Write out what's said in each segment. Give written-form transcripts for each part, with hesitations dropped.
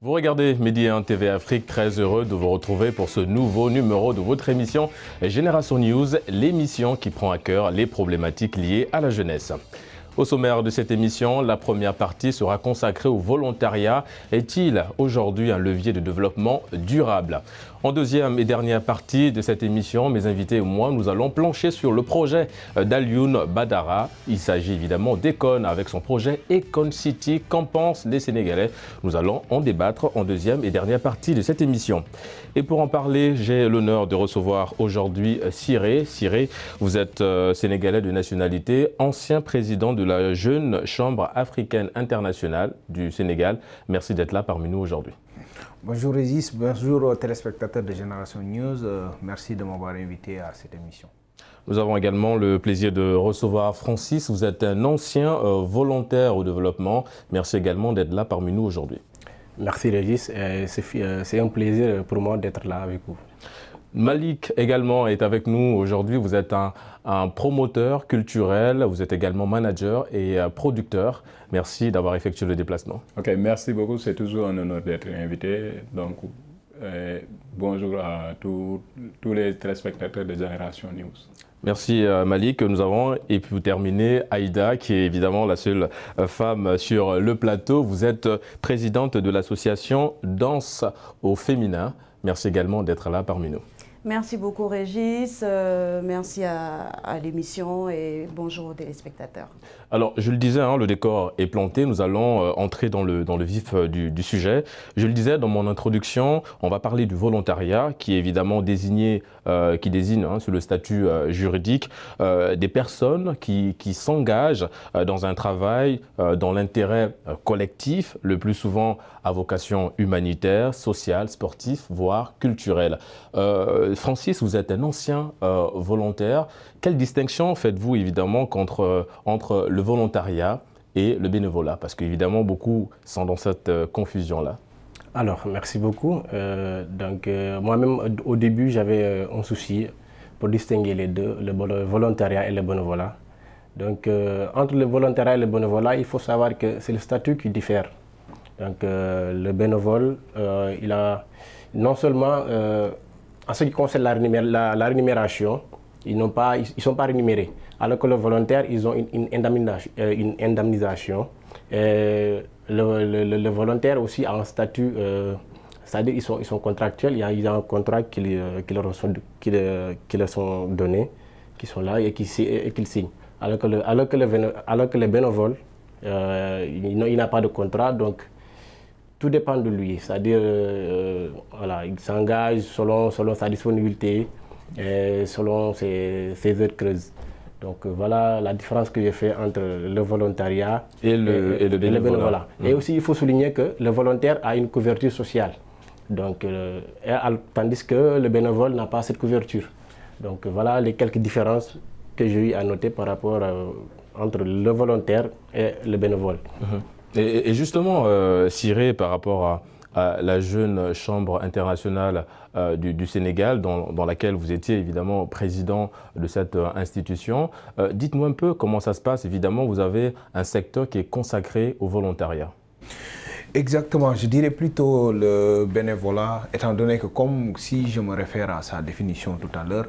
Vous regardez Midi 1 TV Afrique, très heureux de vous retrouver pour ce nouveau numéro de votre émission Génération News, l'émission qui prend à cœur les problématiques liées à la jeunesse. Au sommaire de cette émission, la première partie sera consacrée au volontariat. Est-il aujourd'hui un levier de développement durable ? En deuxième et dernière partie de cette émission, mes invités et moi, nous allons plancher sur le projet d'Alioune Badara. Il s'agit évidemment d'Econ avec son projet Econ City. Qu'en pensent les Sénégalais? Nous allons en débattre en deuxième et dernière partie de cette émission. Et pour en parler, j'ai l'honneur de recevoir aujourd'hui Siré. Siré, vous êtes Sénégalais de nationalité, ancien président de la Jeune Chambre africaine internationale du Sénégal. Merci d'être là parmi nous aujourd'hui. Bonjour Régis, bonjour aux téléspectateurs de Génération News. Merci de m'avoir invité à cette émission. Nous avons également le plaisir de recevoir Francis. Vous êtes un ancien volontaire au développement. Merci également d'être là parmi nous aujourd'hui. Merci Régis, c'est un plaisir pour moi d'être là avec vous. Malik également est avec nous aujourd'hui. Vous êtes un promoteur culturel, vous êtes également manager et producteur. Merci d'avoir effectué le déplacement. Ok, merci beaucoup. C'est toujours un honneur d'être invité. Donc, bonjour à tous les téléspectateurs de Génération News. Merci Malik. Nous avons, et puis vous terminez, Aïda, qui est évidemment la seule femme sur le plateau. Vous êtes présidente de l'association Danse au féminin. Merci également d'être là parmi nous. Merci beaucoup Régis, merci à l'émission et bonjour aux téléspectateurs. Alors, je le disais, le décor est planté, nous allons entrer dans le vif du sujet. Je le disais dans mon introduction, on va parler du volontariat qui est évidemment désigné, qui désigne sur le statut juridique des personnes qui s'engagent dans un travail dans l'intérêt collectif, le plus souvent à vocation humanitaire, sociale, sportive, voire culturelle. Francis, vous êtes un ancien volontaire. Quelle distinction faites-vous évidemment entre le volontariat et le bénévolat? Parce qu'évidemment, beaucoup sont dans cette confusion-là. Alors, merci beaucoup. Moi-même, au début, j'avais un souci pour distinguer les deux, le volontariat et le bénévolat. Donc, entre le volontariat et le bénévolat, il faut savoir que c'est le statut qui diffère. Donc, le bénévole, il a non seulement... en ce qui concerne la rémunération, ils ne sont pas rémunérés. Alors que les volontaires, ils ont une indemnisation. Le volontaire aussi a un statut, c'est-à-dire ils sont contractuels, il y a un contrat qui leur sont donnés, qui sont là et qu'ils signent. Alors que les bénévoles, il n'a pas de contrat, donc tout dépend de lui, c'est-à-dire voilà, il s'engage selon sa disponibilité et selon ses heures creuses. Donc voilà la différence que j'ai fait entre le volontariat et le bénévolat. Et aussi il faut souligner que le volontaire a une couverture sociale, donc, tandis que le bénévole n'a pas cette couverture. Donc voilà les quelques différences que j'ai eu à noter par rapport entre le volontaire et le bénévole. Et justement, Siré, par rapport à la Jeune Chambre internationale du Sénégal, dans laquelle vous étiez évidemment président de cette institution, dites-nous un peu comment ça se passe. Évidemment, vous avez un secteur qui est consacré au volontariat. Exactement, je dirais plutôt le bénévolat, étant donné que comme si je me réfère à sa définition tout à l'heure,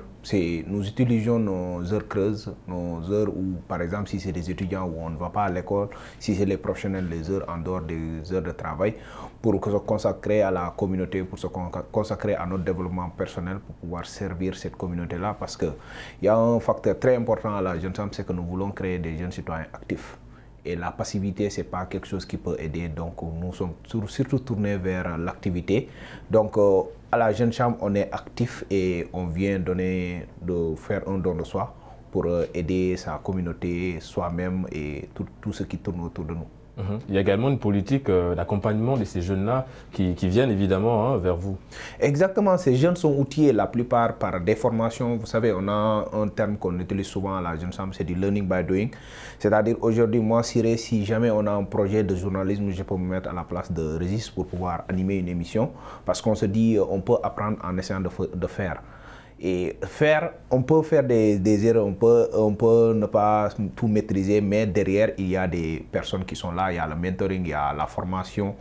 nous utilisons nos heures creuses, nos heures où, par exemple, si c'est des étudiants où on ne va pas à l'école, si c'est les professionnels, les heures en dehors des heures de travail, pour se consacrer à la communauté, pour se consacrer à notre développement personnel, pour pouvoir servir cette communauté-là, parce qu'il y a un facteur très important à la Jeune Chambre, c'est que nous voulons créer des jeunes citoyens actifs. Et la passivité, ce n'est pas quelque chose qui peut aider. Donc, nous sommes surtout tournés vers l'activité. Donc, à la Jeune Chambre, on est actif et on vient de faire un don de soi pour aider sa communauté, soi-même et tout ce qui tourne autour de nous. Il y a également une politique d'accompagnement de ces jeunes-là qui viennent évidemment vers vous. Exactement, ces jeunes sont outillés la plupart par des formations. Vous savez, on a un terme qu'on utilise souvent à la Jeune Chambre, c'est du learning by doing. C'est-à-dire aujourd'hui, moi, Siré, si jamais on a un projet de journalisme, je peux me mettre à la place de Régis pour pouvoir animer une émission. Parce qu'on se dit, on peut apprendre en essayant de faire. Et on peut faire des erreurs, on peut ne pas tout maîtriser, mais derrière, il y a des personnes qui sont là, il y a le mentoring, il y a la formation.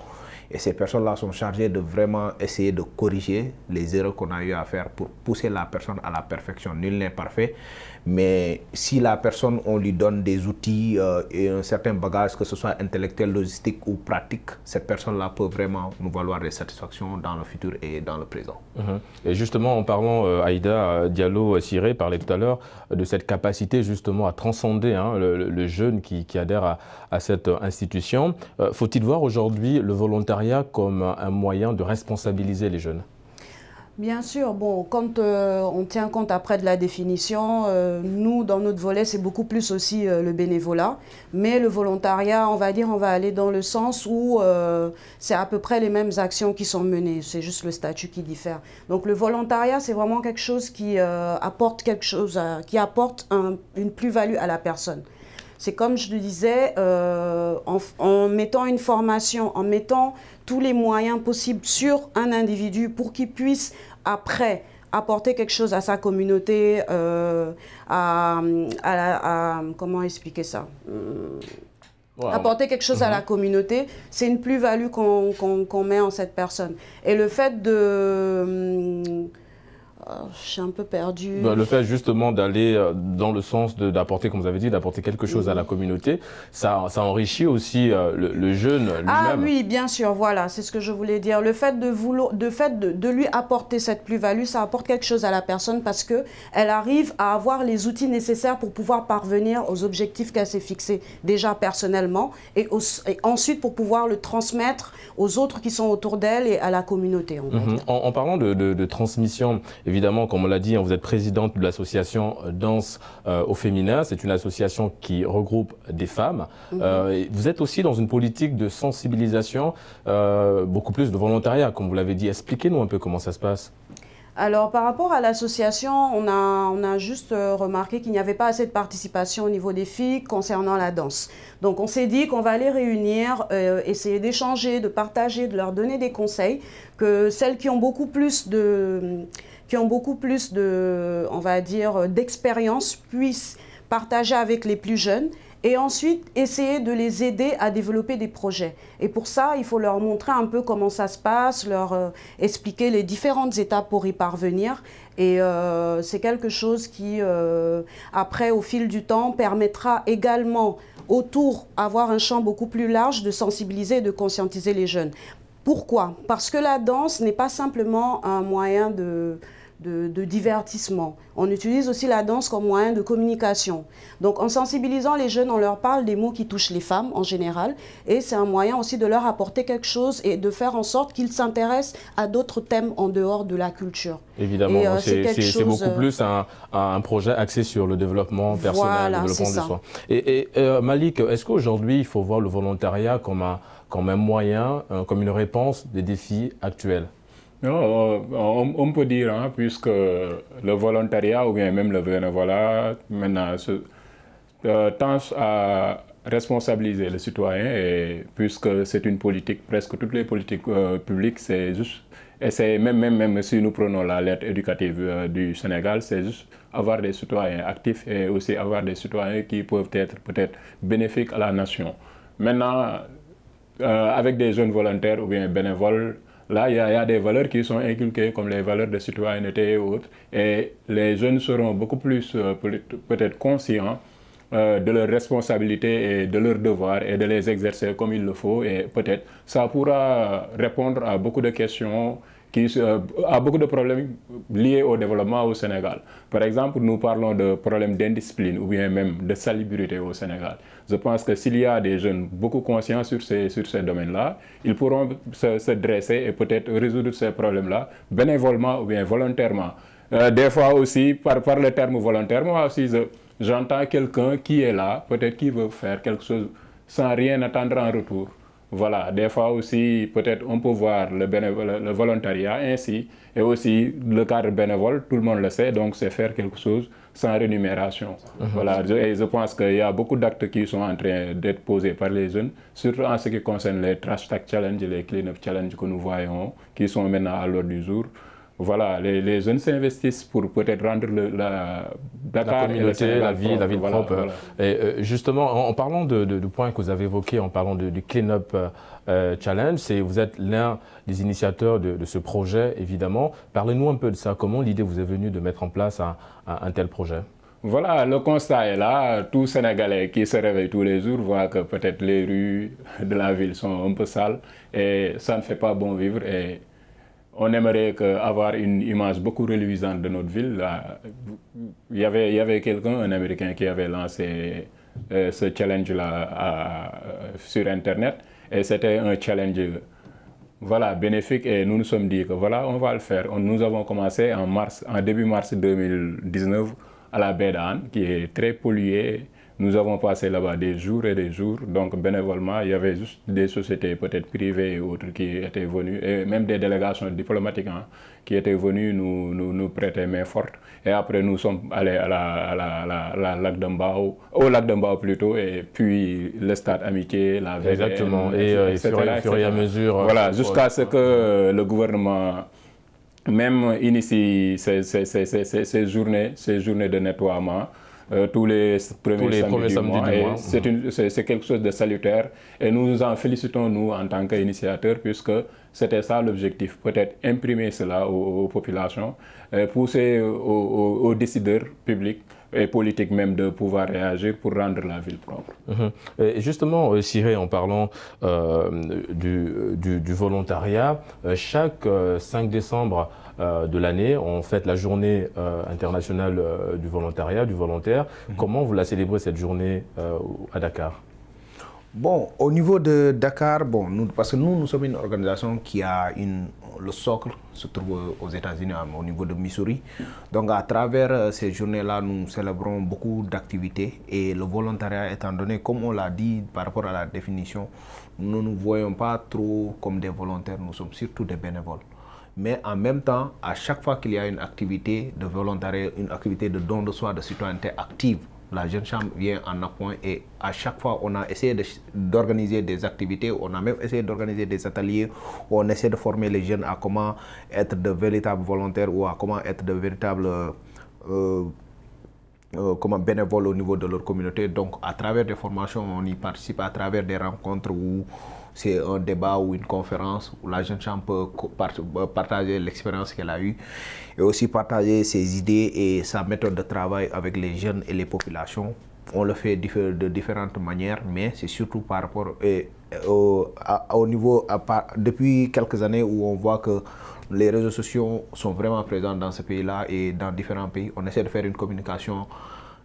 Et ces personnes-là sont chargées de vraiment essayer de corriger les erreurs qu'on a eu à faire pour pousser la personne à la perfection. Nul n'est parfait, mais si la personne, on lui donne des outils et un certain bagage, que ce soit intellectuel, logistique ou pratique, cette personne-là peut vraiment nous valoir des satisfactions dans le futur et dans le présent. Et justement, en parlant, Aïda Diallo-Siré parlait tout à l'heure de cette capacité justement à transcender le jeune qui adhère à cette institution. Faut-il voir aujourd'hui le volontariat comme un moyen de responsabiliser les jeunes? Bien sûr, bon, quand on tient compte après de la définition, nous, dans notre volet, c'est beaucoup plus aussi le bénévolat. Mais le volontariat, on va dire, on va aller dans le sens où c'est à peu près les mêmes actions qui sont menées. C'est juste le statut qui diffère. Donc le volontariat, c'est vraiment quelque chose qui apporte une plus-value à la personne. C'est comme je le disais, en mettant une formation, en mettant tous les moyens possibles sur un individu pour qu'il puisse après apporter quelque chose à sa communauté, comment expliquer ça, apporter quelque chose à la communauté, c'est une plus-value qu'on met en cette personne. Et le fait de... je suis un peu perdue. Le fait justement d'aller dans le sens d'apporter, comme vous avez dit, d'apporter quelque chose à la communauté, ça enrichit aussi le jeune lui-même. Ah oui, bien sûr, voilà, c'est ce que je voulais dire. Le fait de lui apporter cette plus-value, ça apporte quelque chose à la personne parce qu'elle arrive à avoir les outils nécessaires pour pouvoir parvenir aux objectifs qu'elle s'est fixés déjà personnellement et ensuite pour pouvoir le transmettre aux autres qui sont autour d'elle et à la communauté. En parlant de transmission, évidemment, comme on l'a dit, vous êtes présidente de l'association Danse au féminin. C'est une association qui regroupe des femmes. Vous êtes aussi dans une politique de sensibilisation, beaucoup plus de volontariat, comme vous l'avez dit. Expliquez-nous un peu comment ça se passe. Alors, par rapport à l'association, on a juste remarqué qu'il n'y avait pas assez de participation au niveau des filles concernant la danse. Donc, on s'est dit qu'on va les réunir, essayer d'échanger, de partager, de leur donner des conseils, que celles qui ont beaucoup plus on va dire, d'expérience puissent partager avec les plus jeunes et ensuite essayer de les aider à développer des projets. Et pour ça, il faut leur montrer un peu comment ça se passe, leur expliquer les différentes étapes pour y parvenir. Et c'est quelque chose qui, après, au fil du temps, permettra également avoir un champ beaucoup plus large de sensibiliser et de conscientiser les jeunes. Pourquoi? Parce que la danse n'est pas simplement un moyen de divertissement. On utilise aussi la danse comme moyen de communication. Donc en sensibilisant les jeunes, on leur parle des mots qui touchent les femmes en général et c'est un moyen aussi de leur apporter quelque chose et de faire en sorte qu'ils s'intéressent à d'autres thèmes en dehors de la culture. Évidemment, c'est beaucoup plus un projet axé sur le développement personnel, voilà, le développement de soi. Et Malik, est-ce qu'aujourd'hui il faut voir le volontariat comme un moyen, comme une réponse des défis actuels? On peut dire, puisque le volontariat ou bien même le bénévolat maintenant tend à responsabiliser le citoyen et puisque c'est une politique, presque toutes les politiques publiques, c'est juste, et c'est même si nous prenons la lettre éducative du Sénégal, c'est juste avoir des citoyens actifs et aussi avoir des citoyens qui peuvent être peut-être bénéfiques à la nation. Maintenant, avec des jeunes volontaires ou bien bénévoles, là, il y a des valeurs qui sont inculquées comme les valeurs de citoyenneté et autres. Et les jeunes seront beaucoup plus peut-être conscients de leurs responsabilités et de leurs devoirs et de les exercer comme il le faut. Et peut-être ça pourra répondre à beaucoup de questions, à beaucoup de problèmes liés au développement au Sénégal. Par exemple, nous parlons de problèmes d'indiscipline ou bien même de salubrité au Sénégal. Je pense que s'il y a des jeunes beaucoup conscients sur ces domaines-là, ils pourront se dresser et peut-être résoudre ces problèmes-là bénévolement ou bien volontairement. Des fois aussi, par le terme volontaire, moi aussi, j'entends quelqu'un qui est là, peut-être qui veut faire quelque chose sans rien attendre en retour. Voilà, des fois aussi, peut-être on peut voir le volontariat ainsi, et aussi le cadre bénévole, tout le monde le sait, donc c'est faire quelque chose sans rémunération. Voilà, et je pense qu'il y a beaucoup d'actes qui sont en train d'être posés par les jeunes, surtout en ce qui concerne les trash tag challenge et les clean up challenge que nous voyons, qui sont maintenant à l'ordre du jour. voilà, les jeunes s'investissent pour peut-être rendre Dakar, la communauté, la ville voilà, propre. Voilà. Et justement, en parlant du point que vous avez évoqué, en parlant du Clean Up Challenge, vous êtes l'un des initiateurs de ce projet, évidemment. Parlez-nous un peu de ça. Comment l'idée vous est venue de mettre en place un tel projet? Voilà, le constat est là. Tout Sénégalais qui se réveille tous les jours voit que peut-être les rues de la ville sont un peu sales et ça ne fait pas bon vivre. Et on aimerait avoir une image beaucoup reluisante de notre ville. Là, il y avait quelqu'un, un Américain, qui avait lancé ce challenge-là sur Internet. Et c'était un challenge voilà, bénéfique. Et nous nous sommes dit que voilà, on va le faire. Nous avons commencé en début mars 2019 à la baie d'Anne, qui est très polluée. Nous avons passé là-bas des jours et des jours. Donc, bénévolement, il y avait juste des sociétés peut-être privées et autres qui étaient venues, et même des délégations diplomatiques qui étaient venues nous prêter main forte. Et après, nous sommes allés au lac de Mbao plutôt, et puis le stade Amitié, la VDN. Exactement, et au fur et à mesure. Voilà, jusqu'à ce que le gouvernement même initie ces journées de nettoiement tous les premiers samedis du mois. C'est quelque chose de salutaire et nous nous en félicitons, nous, en tant qu'initiateurs, puisque c'était ça l'objectif, peut-être imprimer cela aux populations, pousser aux décideurs publics et politiques même de pouvoir réagir pour rendre la ville propre. Et justement, Siré, en parlant du volontariat, chaque 5 décembre de l'année, on fête la journée internationale du volontariat, du volontaire. Comment vous la célébrez cette journée à Dakar? Bon, au niveau de Dakar, parce que nous sommes une organisation qui a le socle se trouve aux États-Unis, au niveau de Missouri. Donc à travers ces journées-là, nous célébrons beaucoup d'activités et le volontariat étant donné, comme on l'a dit par rapport à la définition, nous ne nous voyons pas trop comme des volontaires, nous sommes surtout des bénévoles. Mais en même temps, à chaque fois qu'il y a une activité de volontariat, une activité de don de soi, de citoyenneté active, la Jeune Chambre vient en appoint et à chaque fois on a essayé d'organiser des activités, on a même essayé d'organiser des ateliers où on essaie de former les jeunes à comment être de véritables volontaires ou à comment être de véritables bénévoles au niveau de leur communauté. Donc à travers des formations, on y participe à travers des rencontres où c'est un débat ou une conférence où la Jeune Chambre peut partager l'expérience qu'elle a eue et aussi partager ses idées et sa méthode de travail avec les jeunes et les populations. On le fait de différentes manières, mais c'est surtout par rapport au niveau, depuis quelques années où on voit que les réseaux sociaux sont vraiment présents dans ce pays-là et dans différents pays. On essaie de faire une communication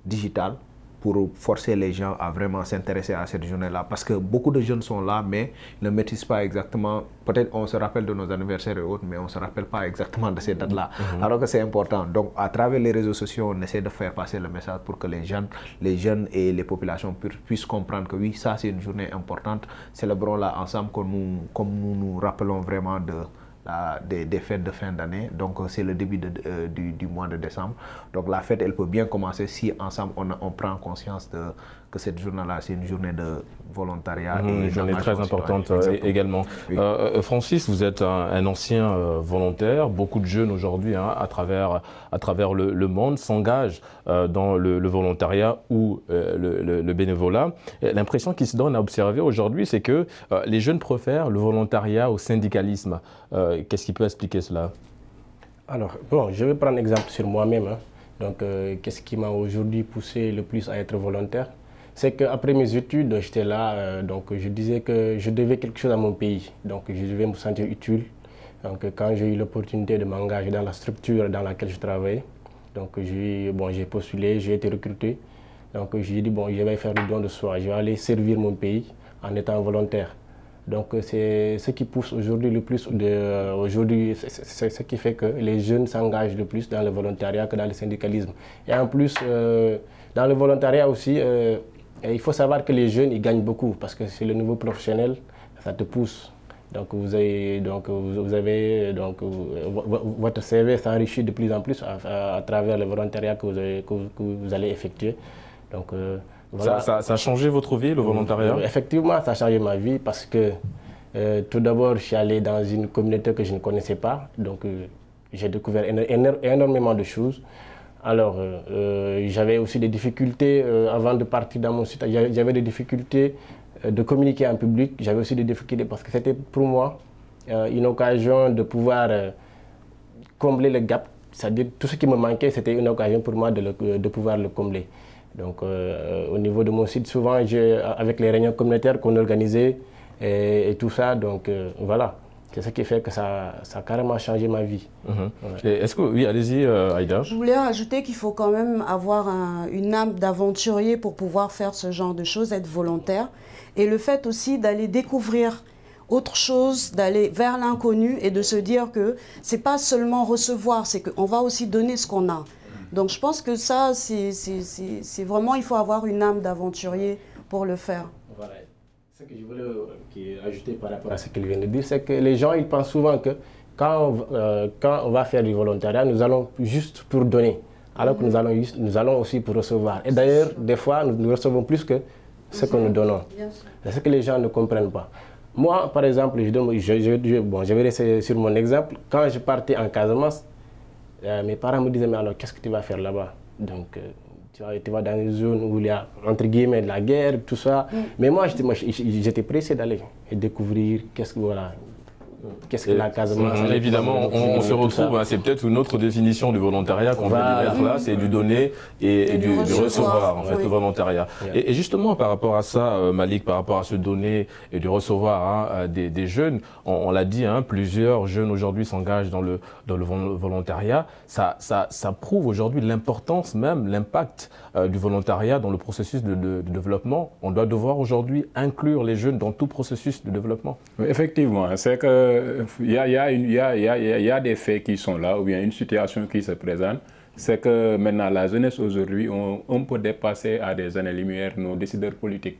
digitale pour forcer les gens à vraiment s'intéresser à cette journée-là. Parce que beaucoup de jeunes sont là, mais ne maîtrisent pas exactement. Peut-être on se rappelle de nos anniversaires et autres, mais on ne se rappelle pas exactement de ces dates-là. Alors que c'est important. Donc, à travers les réseaux sociaux, on essaie de faire passer le message pour que les jeunes et les populations puissent comprendre que oui, ça c'est une journée importante. Célébrons-la ensemble comme nous nous rappelons vraiment des fêtes de fin d'année. Donc c'est le début du mois de décembre. Donc la fête, elle peut bien commencer si ensemble on prend conscience que cette journée-là, c'est une journée de volontariat. Et une journée très importante également. Oui. Francis, vous êtes un ancien volontaire. Beaucoup de jeunes aujourd'hui, à travers le monde, s'engagent dans le volontariat ou le bénévolat. L'impression qui se donne à observer aujourd'hui, c'est que les jeunes préfèrent le volontariat au syndicalisme. Qu'est-ce qui peut expliquer cela? Alors, bon, je vais prendre exemple sur moi-même. Donc, qu'est-ce qui m'a aujourd'hui poussé le plus à être volontaire? C'est qu'après mes études, j'étais là, donc je disais que je devais quelque chose à mon pays. Donc, je devais me sentir utile. Donc, quand j'ai eu l'opportunité de m'engager dans la structure dans laquelle je travaillais, donc j'ai postulé, j'ai été recruté. Donc, j'ai dit, bon, je vais faire le don de soi, je vais aller servir mon pays en étant volontaire. Donc c'est ce qui pousse aujourd'hui le plus, c'est ce qui fait que les jeunes s'engagent le plus dans le volontariat que dans le syndicalisme. Et en plus, dans le volontariat aussi, il faut savoir que les jeunes, ils gagnent beaucoup parce que c'est le niveau professionnel, ça te pousse. Donc votre CV s'enrichit de plus en plus à travers le volontariat que vous allez effectuer. Donc, voilà. Ça a changé votre vie, le volontariat? Effectivement, ça a changé ma vie parce que tout d'abord, je suis allé dans une communauté que je ne connaissais pas. Donc, j'ai découvert énormément de choses. Alors, j'avais aussi des difficultés avant de partir dans mon site. J'avais des difficultés de communiquer en public. J'avais aussi des difficultés parce que c'était pour moi une occasion de pouvoir combler le gap. C'est-à-dire tout ce qui me manquait, c'était une occasion pour moi de pouvoir le combler. Donc, au niveau de mon site, souvent, avec les réunions communautaires qu'on organisait et tout ça, donc voilà. C'est ce qui fait que ça a carrément changé ma vie. Ouais. Est-ce que, oui, allez-y, Aïda. Je voulais rajouter qu'il faut quand même avoir une âme d'aventurier pour pouvoir faire ce genre de choses, être volontaire. Et le fait aussi d'aller découvrir autre chose, d'aller vers l'inconnu et de se dire que c'est pas seulement recevoir, c'est qu'on va aussi donner ce qu'on a. Donc je pense que ça, c'est vraiment, il faut avoir une âme d'aventurier pour le faire. Voilà. Ce que je voulais ajouter par rapport à ce qu'il vient de dire, c'est que les gens ils pensent souvent que quand on va faire du volontariat, nous allons juste pour donner, alors que nous allons aussi pour recevoir. Et d'ailleurs, des fois, nous recevons plus que ce que nous donnons. C'est ce que les gens ne comprennent pas. Moi, par exemple, je vais rester sur mon exemple. Quand je partais en Casamance, mes parents me disaient, mais alors qu'est-ce que tu vas faire là-bas? Donc, tu vas dans une zone où il y a, entre guillemets, de la guerre, tout ça. Mais moi, j'étais pressé d'aller et découvrir qu'est-ce que la Casamance. Évidemment, on se retrouve, hein, c'est peut-être une autre définition du volontariat qu'on va dire là, c'est du donner et du recevoir, en fait, le volontariat. Et justement, par rapport à ça, Malik, par rapport à ce donner et du recevoir hein, des jeunes, on l'a dit, hein, plusieurs jeunes aujourd'hui s'engagent dans le volontariat. Ça prouve aujourd'hui l'importance même, l'impact du volontariat dans le processus de développement. On doit devoir aujourd'hui inclure les jeunes dans tout processus de développement. Effectivement, c'est que il y a des faits qui sont là, ou bien une situation qui se présente, c'est que maintenant la jeunesse aujourd'hui, on peut dépasser à des années-lumière nos décideurs politiques.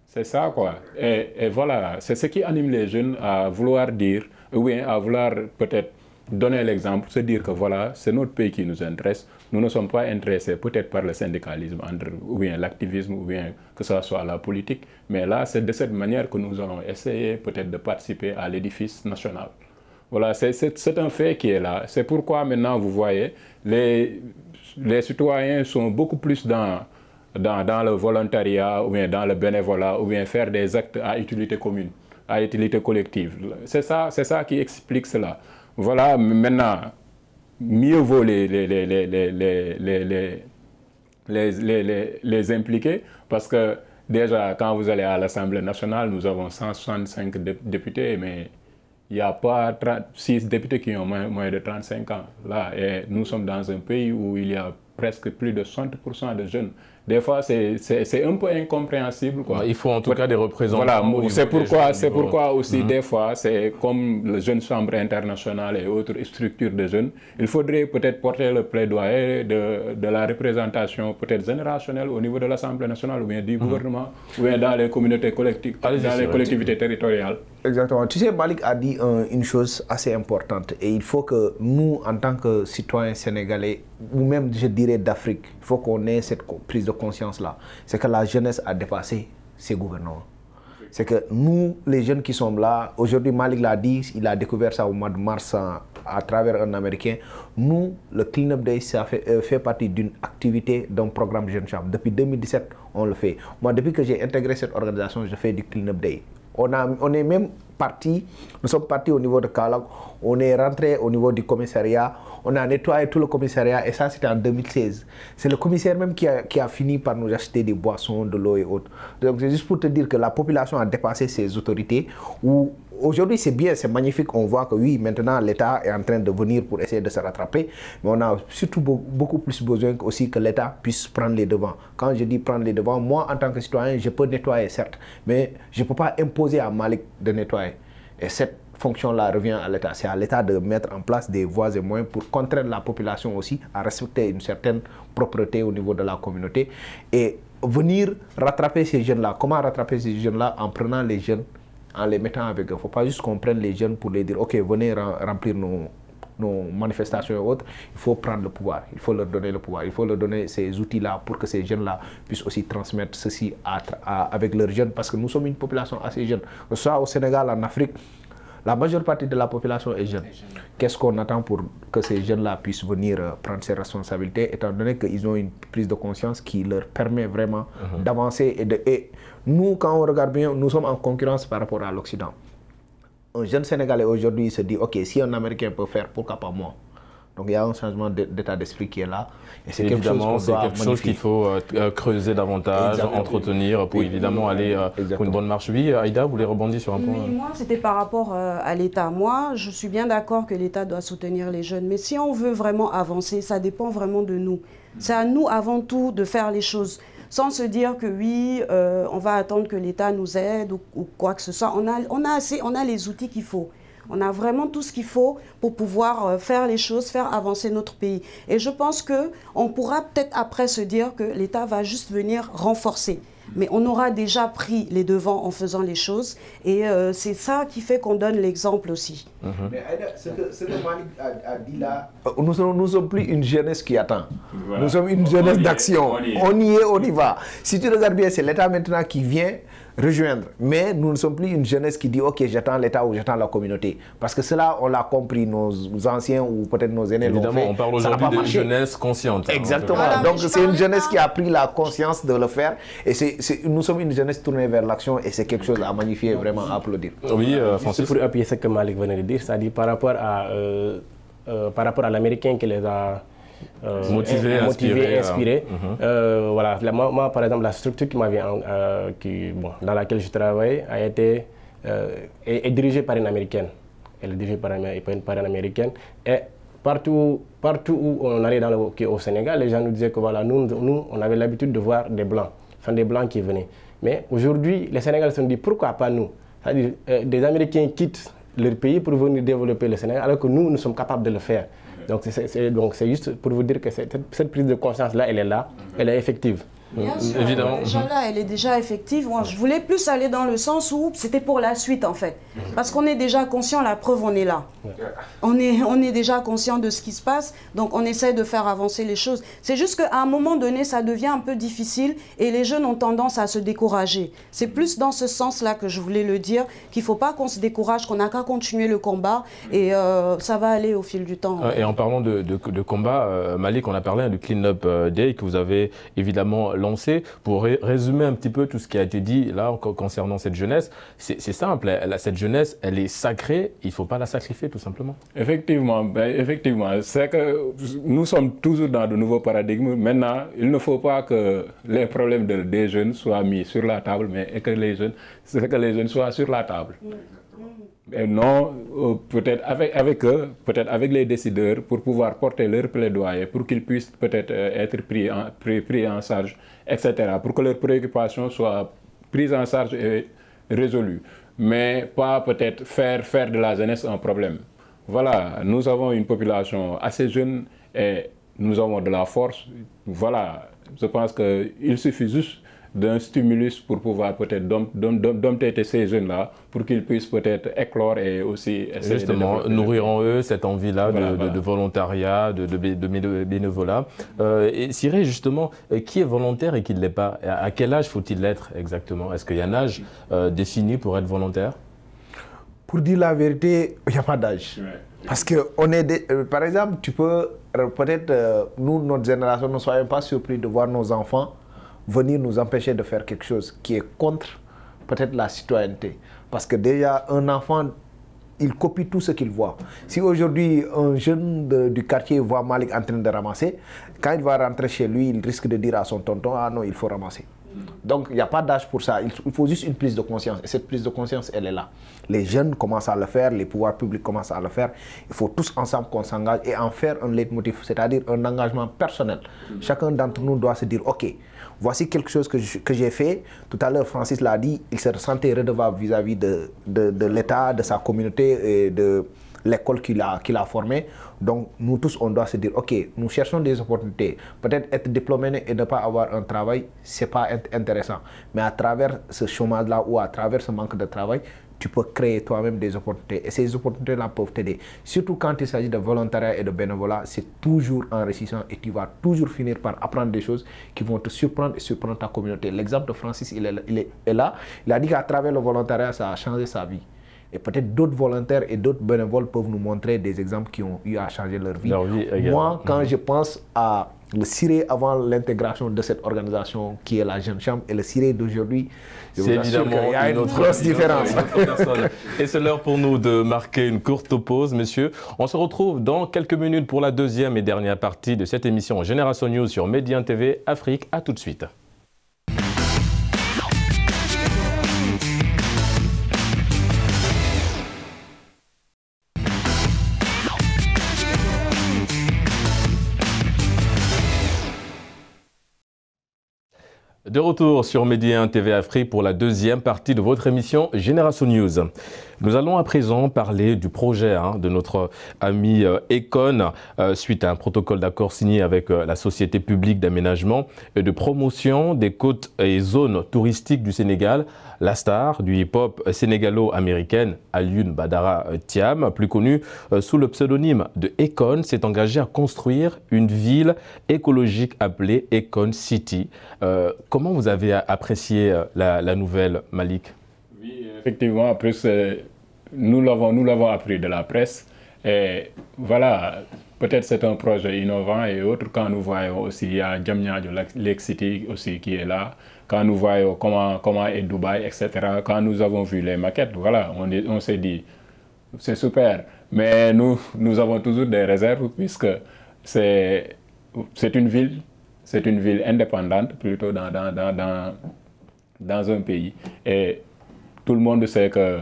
C'est ça quoi. Et voilà, c'est ce qui anime les jeunes à vouloir dire, ou bien à vouloir peut-être donner l'exemple, se dire que voilà, c'est notre pays qui nous intéresse. Nous ne sommes pas intéressés peut-être par le syndicalisme, ou bien l'activisme, ou bien que ce soit la politique. Mais là, c'est de cette manière que nous allons essayer peut-être de participer à l'édifice national. Voilà, c'est un fait qui est là. C'est pourquoi maintenant, vous voyez, les citoyens sont beaucoup plus dans le volontariat, ou bien dans le bénévolat, ou bien faire des actes à utilité commune, à utilité collective. C'est ça qui explique cela. Voilà, maintenant, mieux vaut les impliquer, parce que déjà, quand vous allez à l'Assemblée nationale, nous avons 165 députés, mais il n'y a pas 6 députés qui ont moins de 35 ans. Là, et nous sommes dans un pays où il y a presque plus de 60% de jeunes. Des fois, c'est un peu incompréhensible, quoi. Il faut en tout cas des représentants. Voilà, c'est pourquoi aussi, des fois, c'est comme la Jeune Chambre internationale et autres structures de jeunes, il faudrait peut-être porter le plaidoyer de la représentation peut-être générationnelle au niveau de l'Assemblée nationale, ou bien du gouvernement, ou bien dans les communautés collectives, dans les collectivités territoriales. Exactement. Tu sais, Malik a dit une chose assez importante, et il faut que nous, en tant que citoyens sénégalais, ou même, je dirais, d'Afrique, il faut qu'on ait cette prise de conscience-là. C'est que la jeunesse a dépassé ses gouvernements. C'est que nous, les jeunes qui sommes là, aujourd'hui, Malik l'a dit, il a découvert ça au mois de mars à travers un Américain. Nous, le Clean Up Day, ça fait partie d'une activité, d'un programme Jeune Chambre. Depuis 2017, on le fait. Moi, depuis que j'ai intégré cette organisation, je fais du Clean Up Day. On est même parti, nous sommes partis au niveau de Kaolack, on est rentré au niveau du commissariat, on a nettoyé tout le commissariat, et ça c'était en 2016. C'est le commissaire même qui a fini par nous acheter des boissons, de l'eau et autres. Donc c'est juste pour te dire que la population a dépassé ses autorités, où aujourd'hui c'est bien, c'est magnifique, on voit que oui, maintenant l'État est en train de venir pour essayer de se rattraper, mais on a surtout beaucoup plus besoin aussi que l'État puisse prendre les devants. Quand je dis prendre les devants, moi en tant que citoyen, je peux nettoyer certes, mais je ne peux pas imposer à Malik de nettoyer. Et cette fonction-là revient à l'État. C'est à l'État de mettre en place des voies et moyens pour contraindre la population aussi à respecter une certaine propreté au niveau de la communauté et venir rattraper ces jeunes-là. Comment rattraper ces jeunes-là? En prenant les jeunes, en les mettant avec eux. Il ne faut pas juste qu'on prenne les jeunes pour les dire « Ok, venez remplir nos manifestations et autres ». Il faut prendre le pouvoir, il faut leur donner le pouvoir, il faut leur donner ces outils-là pour que ces jeunes-là puissent aussi transmettre ceci avec leurs jeunes, parce que nous sommes une population assez jeune. Que ce soit au Sénégal, en Afrique, La majeure partie de la population est jeune. Qu'est-ce qu'on attend pour que ces jeunes-là puissent venir prendre ces responsabilités, étant donné qu'ils ont une prise de conscience qui leur permet vraiment d'avancer. Et nous, quand on regarde bien, nous sommes en concurrence par rapport à l'Occident. Un jeune Sénégalais aujourd'hui se dit, ok, si un Américain peut faire, pourquoi pas moi? Donc il y a un changement d'état d'esprit qui est là. Et c'est quelque chose qu'il faut creuser davantage, exactement, entretenir pour évidemment aller pour une bonne marche. Oui, Aïda, vous voulez rebondir sur un point? Oui, moi c'était par rapport à l'État. Moi, je suis bien d'accord que l'État doit soutenir les jeunes. Mais si on veut vraiment avancer, ça dépend vraiment de nous. C'est à nous avant tout de faire les choses. Sans se dire que oui, on va attendre que l'État nous aide ou quoi que ce soit. On a les outils qu'il faut. On a vraiment tout ce qu'il faut pour pouvoir faire les choses, faire avancer notre pays. Et je pense qu'on pourra peut-être après se dire que l'État va juste venir renforcer. Mais on aura déjà pris les devants en faisant les choses. Et c'est ça qui fait qu'on donne l'exemple aussi. Mais ce que Malik a dit là, nous sommes plus une jeunesse qui attend. Voilà. Nous sommes une jeunesse d'action. On y est, on y va. Si tu regardes bien, c'est l'État maintenant qui vient rejoindre. Mais nous ne sommes plus une jeunesse qui dit « Ok, j'attends l'État ou j'attends la communauté ». Parce que cela, on l'a compris, nos anciens ou peut-être nos aînés l'ont fait. Évidemment, on parle aujourd'hui d'une jeunesse consciente. Exactement. Voilà, donc c'est une jeunesse qui a pris la conscience de le faire. Et nous sommes une jeunesse tournée vers l'action et c'est quelque chose à magnifier, vraiment à applaudir. Oui, Francis. Pour appuyer ce que Malik venait de dire, c'est-à-dire par rapport à l'Américain qui les a motivé, inspiré. Voilà, moi, par exemple, la structure dans laquelle je travaille a été est dirigée par une Américaine. Elle est dirigée par une Américaine. Et partout où on allait au Sénégal, les gens nous disaient que voilà, nous on avait l'habitude de voir des Blancs, enfin des Blancs qui venaient. Mais aujourd'hui, les Sénégalais se sont dit pourquoi pas nous? C'est-à-dire des Américains quittent leur pays pour venir développer le Sénégal, alors que nous sommes capables de le faire. Donc c'est juste pour vous dire que cette prise de conscience-là, elle est là, elle est effective. Bien sûr, évidemment. Elle est déjà effective. Moi, je voulais plus aller dans le sens où c'était pour la suite, en fait. Parce qu'on est déjà conscient, la preuve, on est là. On est déjà conscient de ce qui se passe, donc on essaie de faire avancer les choses. C'est juste qu'à un moment donné, ça devient un peu difficile et les jeunes ont tendance à se décourager. C'est plus dans ce sens-là que je voulais le dire, qu'il ne faut pas qu'on se décourage, qu'on n'a qu'à continuer le combat et ça va aller au fil du temps. Et en parlant de combat, Malik, on a parlé du Clean Up Day que vous avez évidemment lancé. Pour résumer un petit peu tout ce qui a été dit là concernant cette jeunesse, c'est simple, cette jeunesse, elle est sacrée, il ne faut pas la sacrifier tout simplement. Effectivement, c'est que nous sommes toujours dans de nouveaux paradigmes. Maintenant, il ne faut pas que les problèmes des jeunes soient mis sur la table, mais que les jeunes soient sur la table. Et non, peut-être avec eux, peut-être avec les décideurs, pour pouvoir porter leur plaidoyer, pour qu'ils puissent peut-être être pris en charge, etc., pour que leurs préoccupations soient prises en charge et résolues. Mais pas peut-être faire de la jeunesse un problème. Voilà, nous avons une population assez jeune et nous avons de la force. Voilà, je pense qu'il suffit juste d'un stimulus pour pouvoir peut-être dompter ces jeunes-là pour qu'ils puissent peut-être éclore et aussi essayer justement nourrir en eux cette envie-là de volontariat, de bénévolat. Et Cyril, justement, qui est volontaire et qui ne l'est pas? À quel âge faut-il l'être exactement? Est-ce qu'il y a un âge défini pour être volontaire? Pour dire la vérité, il n'y a pas d'âge. Parce que par exemple, tu peux peut-être, nous, notre génération, ne soyons pas surpris de voir nos enfants venir nous empêcher de faire quelque chose qui est contre peut-être la citoyenneté. Parce que déjà, un enfant, il copie tout ce qu'il voit. Si aujourd'hui, un jeune du quartier voit Malik en train de ramasser, quand il va rentrer chez lui, il risque de dire à son tonton, ah non, il faut ramasser. Donc, il n'y a pas d'âge pour ça. Il faut juste une prise de conscience. Et cette prise de conscience, elle est là. Les jeunes commencent à le faire, les pouvoirs publics commencent à le faire. Il faut tous ensemble qu'on s'engage et en faire un leitmotiv, c'est-à-dire un engagement personnel. Chacun d'entre nous doit se dire, OK, voici quelque chose que j'ai fait. Tout à l'heure, Francis l'a dit, il se sentait redevable vis-à-vis de l'État, de sa communauté et de l'école qu'il a formée. Donc, nous tous, on doit se dire, OK, nous cherchons des opportunités. Peut-être être diplômé et ne pas avoir un travail, ce n'est pas intéressant. Mais à travers ce chômage-là ou à travers ce manque de travail, tu peux créer toi-même des opportunités. Et ces opportunités-là peuvent t'aider. Surtout quand il s'agit de volontariat et de bénévolat, c'est toujours enrichissant et tu vas toujours finir par apprendre des choses qui vont te surprendre et surprendre ta communauté. L'exemple de Francis, il est là. Il a dit qu'à travers le volontariat, ça a changé sa vie. Et peut-être d'autres volontaires et d'autres bénévoles peuvent nous montrer des exemples qui ont eu à changer leur vie. Moi, quand je pense à le ciré avant l'intégration de cette organisation qui est la Jeune Chambre et le ciré d'aujourd'hui, c'est évidemment il y a une grosse différence. Et c'est l'heure pour nous de marquer une courte pause, messieurs. On se retrouve dans quelques minutes pour la deuxième et dernière partie de cette émission Génération News sur Médien TV Afrique. À tout de suite. De retour sur Médien TV Afrique pour la deuxième partie de votre émission Génération News. Nous allons à présent parler du projet de notre ami Akon suite à un protocole d'accord signé avec la Société publique d'aménagement et de promotion des côtes et zones touristiques du Sénégal. La star du hip-hop sénégalo-américaine Alioune Badara Thiam, plus connue sous le pseudonyme de Akon, s'est engagée à construire une ville écologique appelée Akon City. Comment vous avez apprécié la nouvelle, Malik? Oui, effectivement, après, nous l'avons appris de la presse. Et voilà, peut-être c'est un projet innovant et autre. Quand nous voyons aussi, il y a Diamniadio Lake City aussi qui est là. Quand nous voyons comment est Dubaï, etc. Quand nous avons vu les maquettes, voilà, on s'est dit, c'est super. Mais nous avons toujours des réserves puisque c'est une ville indépendante plutôt dans un pays. Et tout le monde sait que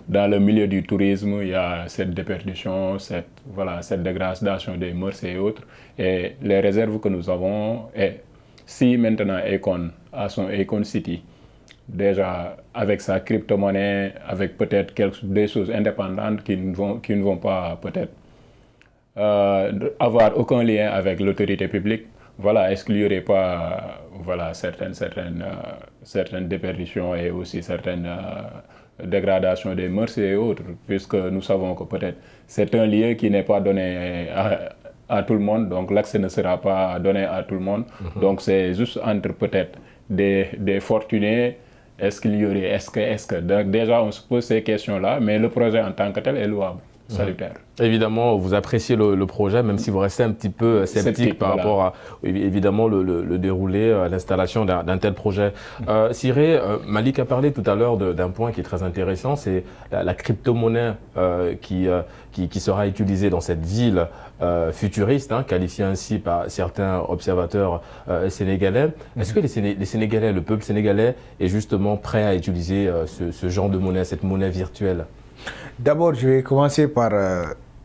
dans le milieu du tourisme, il y a cette déperdition, cette dégradation des mœurs et autres. Et les réserves que nous avons, et si maintenant Akon a son Akon City, déjà avec sa crypto-monnaie, avec peut-être des choses indépendantes qui ne vont pas peut-être avoir aucun lien avec l'autorité publique, voilà, est-ce qu'il n'y aurait pas certaines déperditions et aussi certaines dégradations des mœurs et autres, puisque nous savons que peut-être c'est un lieu qui n'est pas donné à tout le monde, donc l'accès ne sera pas donné à tout le monde. Donc c'est juste entre peut-être des fortunés. Est-ce qu'il y aurait, donc déjà on se pose ces questions-là, mais le projet en tant que tel est louable, salutaire. Évidemment, vous appréciez le projet, même si vous restez un petit peu sceptique par rapport à, évidemment, le déroulé, l'installation d'un tel projet. Cyré, Malik a parlé tout à l'heure d'un point qui est très intéressant, c'est la crypto-monnaie qui sera utilisée dans cette ville futuriste, qualifiée ainsi par certains observateurs sénégalais. Est-ce que les Sénégalais, le peuple sénégalais, est justement prêt à utiliser ce genre de monnaie, cette monnaie virtuelle? D'abord, je vais commencer par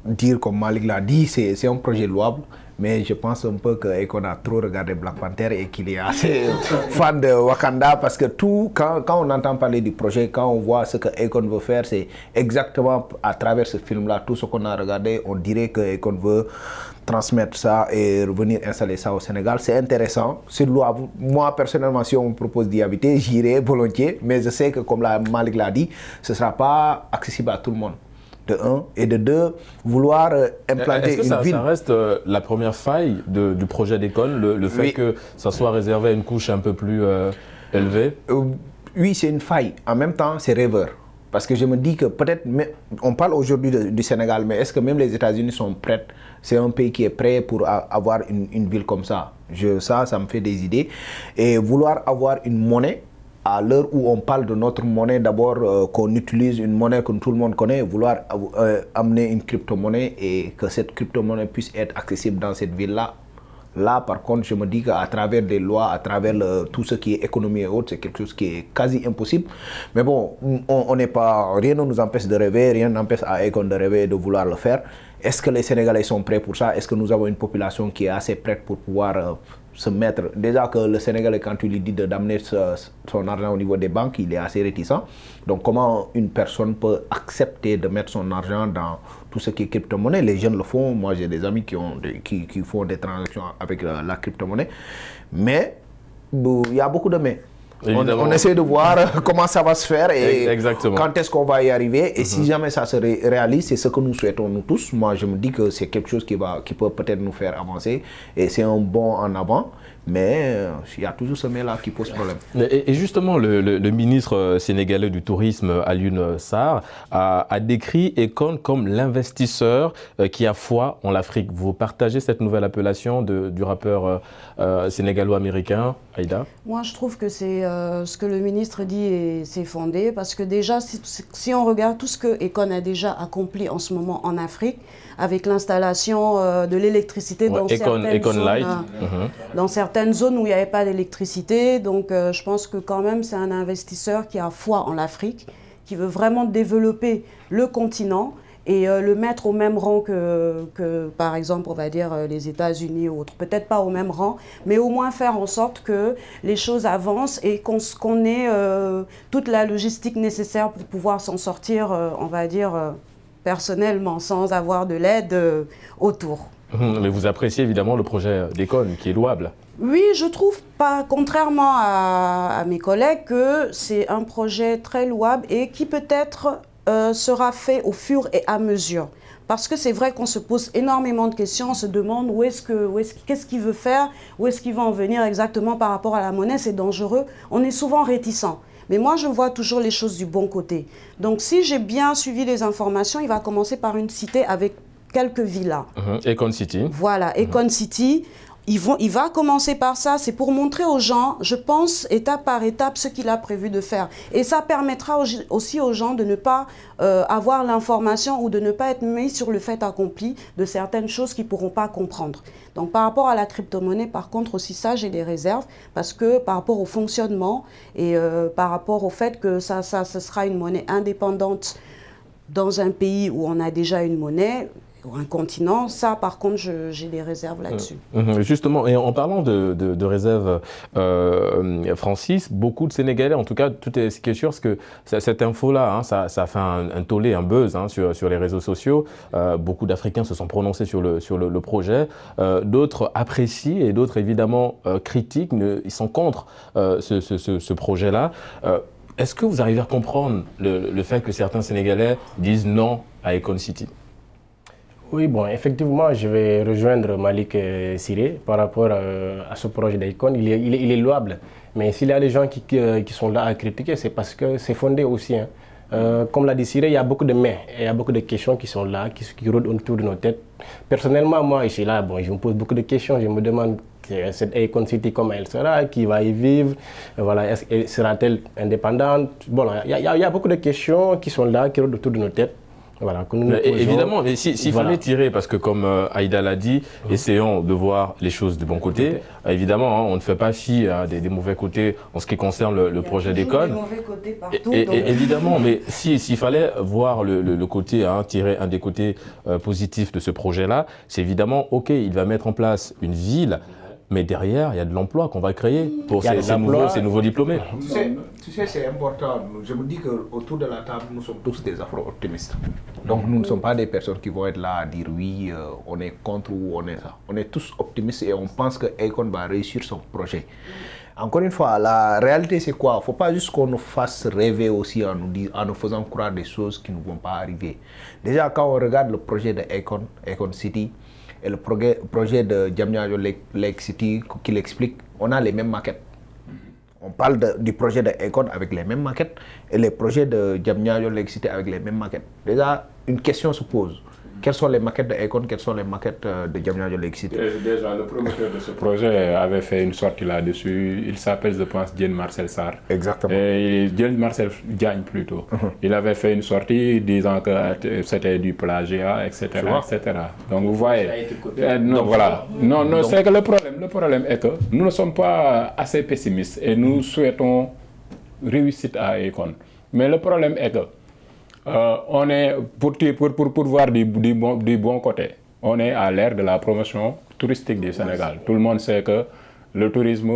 dire, comme Malik l'a dit, c'est un projet louable, mais je pense un peu qu'on a trop regardé Black Panther et qu'il est assez fan de Wakanda, parce que quand on entend parler du projet, quand on voit ce que Akon veut faire, c'est exactement à travers ce film-là, tout ce qu'on a regardé, on dirait que Akon veut transmettre ça et revenir installer ça au Sénégal. C'est intéressant, c'est louable. Moi, personnellement, si on me propose d'y habiter, j'irai volontiers, mais je sais que, comme Malik l'a dit, ce ne sera pas accessible à tout le monde. De un, et de deux, vouloir implanter une ville. Ça reste la première faille du projet d'Akon, le fait que ça soit réservé à une couche un peu plus élevée? Oui, c'est une faille. En même temps, c'est rêveur. Parce que je me dis que peut-être, on parle aujourd'hui du Sénégal, mais est-ce que même les États-Unis sont prêts? C'est un pays qui est prêt pour avoir une ville comme ça. Ça me fait des idées. Et vouloir avoir une monnaie, à l'heure où on parle de notre monnaie, d'abord qu'on utilise une monnaie que tout le monde connaît, vouloir amener une crypto-monnaie et que cette crypto-monnaie puisse être accessible dans cette ville-là. Là, par contre, je me dis qu'à travers des lois, à travers tout ce qui est économie et autres, c'est quelque chose qui est quasi impossible. Mais bon, rien ne nous empêche de rêver, rien n'empêche à Akon de rêver et de vouloir le faire. Est-ce que les Sénégalais sont prêts pour ça? Est-ce que nous avons une population qui est assez prête pour pouvoir se mettre? Déjà que le Sénégalais, quand tu lui dis d'amener son argent au niveau des banques, il est assez réticent. Donc comment une personne peut accepter de mettre son argent dans tout ce qui est crypto-monnaie? Les jeunes le font. Moi, j'ai des amis qui font des transactions avec la crypto-monnaie. Mais il y a beaucoup de mais. On essaie de voir comment ça va se faire et quand est-ce qu'on va y arriver. Et si jamais ça se réalise, c'est ce que nous souhaitons nous tous. Moi, je me dis que c'est quelque chose qui peut peut-être nous faire avancer et c'est un bond en avant. Mais il y a toujours ce mais-là qui pose problème. Et justement, le ministre sénégalais du Tourisme, Alioune Sarr, a décrit Akon comme l'investisseur qui a foi en l'Afrique. Vous partagez cette nouvelle appellation du rappeur sénégalo-américain, Aïda? Moi, je trouve que c'est ce que le ministre dit et c'est fondé, parce que déjà, si on regarde tout ce que Akon a déjà accompli en ce moment en Afrique, avec l'installation de l'électricité dans, dans certaines zones où il n'y avait pas d'électricité. Donc je pense que quand même c'est un investisseur qui a foi en l'Afrique, qui veut vraiment développer le continent et le mettre au même rang que par exemple, on va dire, les États-Unis ou autres. Peut-être pas au même rang, mais au moins faire en sorte que les choses avancent et qu'on ait toute la logistique nécessaire pour pouvoir s'en sortir, on va dire, personnellement, sans avoir de l'aide autour. Mais vous appréciez évidemment le projet d'Akon, qui est louable. Oui, je trouve pas, contrairement à mes collègues, que c'est un projet très louable et qui peut-être sera fait au fur et à mesure. Parce que c'est vrai qu'on se pose énormément de questions, on se demande qu'est-ce qu'il veut faire, où est-ce qu'il va en venir exactement par rapport à la monnaie, c'est dangereux. On est souvent réticent. Mais moi, je vois toujours les choses du bon côté. Donc, si j'ai bien suivi les informations, il va commencer par une cité avec quelques villas. Akon City. Voilà, Akon City. Il va commencer par ça, c'est pour montrer aux gens, je pense, étape par étape, ce qu'il a prévu de faire. Et ça permettra aussi aux gens de ne pas avoir l'information ou de ne pas être mis sur le fait accompli de certaines choses qu'ils ne pourront pas comprendre. Donc par rapport à la crypto-monnaie, par contre, aussi ça, j'ai des réserves, parce que par rapport au fonctionnement et par rapport au fait que ce sera une monnaie indépendante dans un pays où on a déjà une monnaie, ou un continent, ça par contre j'ai des réserves là-dessus. Justement, et en parlant de réserves, Francis, beaucoup de Sénégalais, en tout cas, tout est ce qui est sûr, c'est que cette info-là, hein, ça a fait un tollé, un buzz hein, sur les réseaux sociaux. Beaucoup d'Africains se sont prononcés sur le projet. D'autres apprécient et d'autres évidemment critiquent, ils sont contre ce projet-là. Est-ce que vous arrivez à comprendre le fait que certains Sénégalais disent non à Akon City? Oui, bon, effectivement, je vais rejoindre Malik Siré par rapport à ce projet d'Akon. Il est louable, mais s'il y a des gens qui sont là à critiquer, c'est parce que c'est fondé aussi. Hein. Comme l'a dit Siré, il y a beaucoup de mais, il y a beaucoup de questions qui sont là, qui rôdent autour de nos têtes. Personnellement, moi, je suis là, bon, je me pose beaucoup de questions, je me demande cette Akon City, comment elle sera, qui va y vivre, voilà, sera-t-elle indépendante? Bon, il y a beaucoup de questions qui sont là, qui rôdent autour de nos têtes. Voilà, évidemment, mais s'il fallait tirer, parce que comme Aïda l'a dit, essayons de voir les choses du bon côté. Évidemment, hein, on ne fait pas fi des mauvais côtés en ce qui concerne le projet d'Akon. Il y a des mauvais côtés partout. Évidemment, mais s'il fallait voir le côté, hein, tirer un des côtés positifs de ce projet-là, c'est évidemment, OK, il va mettre en place une ville, mais derrière, il y a de l'emploi qu'on va créer pour ces nouveaux diplômés. Tu sais, c'est important. Je me dis qu'autour de la table, nous sommes tous des afro-optimistes. Donc, nous ne sommes pas des personnes qui vont être là à dire oui, on est contre ou on est ça. On est tous optimistes et on pense que Akon va réussir son projet. Encore une fois, la réalité, c'est quoi? Il ne faut pas juste qu'on nous fasse rêver aussi en nous faisant croire des choses qui ne vont pas arriver. Déjà, quand on regarde le projet de Akon City, et le projet de Diamniadio Lake City qu'il explique, on a les mêmes maquettes. On parle du projet de Akon avec les mêmes maquettes et les projets de Diamniadio Lake City avec les mêmes maquettes. Déjà, une question se pose. Quelles sont les maquettes de Akon, quelles sont les maquettes de Diamniadio Lake City? Déjà, le promoteur de ce projet avait fait une sortie là-dessus. Il s'appelle, je pense, Diène Marcel Sarr. Exactement. Diène Marcel Diagne plutôt. Il avait fait une sortie disant que c'était du plagiat, etc. Donc vous voyez. Non, voilà. Non, c'est que le problème est que nous ne sommes pas assez pessimistes et nous souhaitons réussite à Akon. Mais le problème est que on est, pour voir du bon côté, on est à l'ère de la promotion touristique du Sénégal. Tout le monde sait que le tourisme,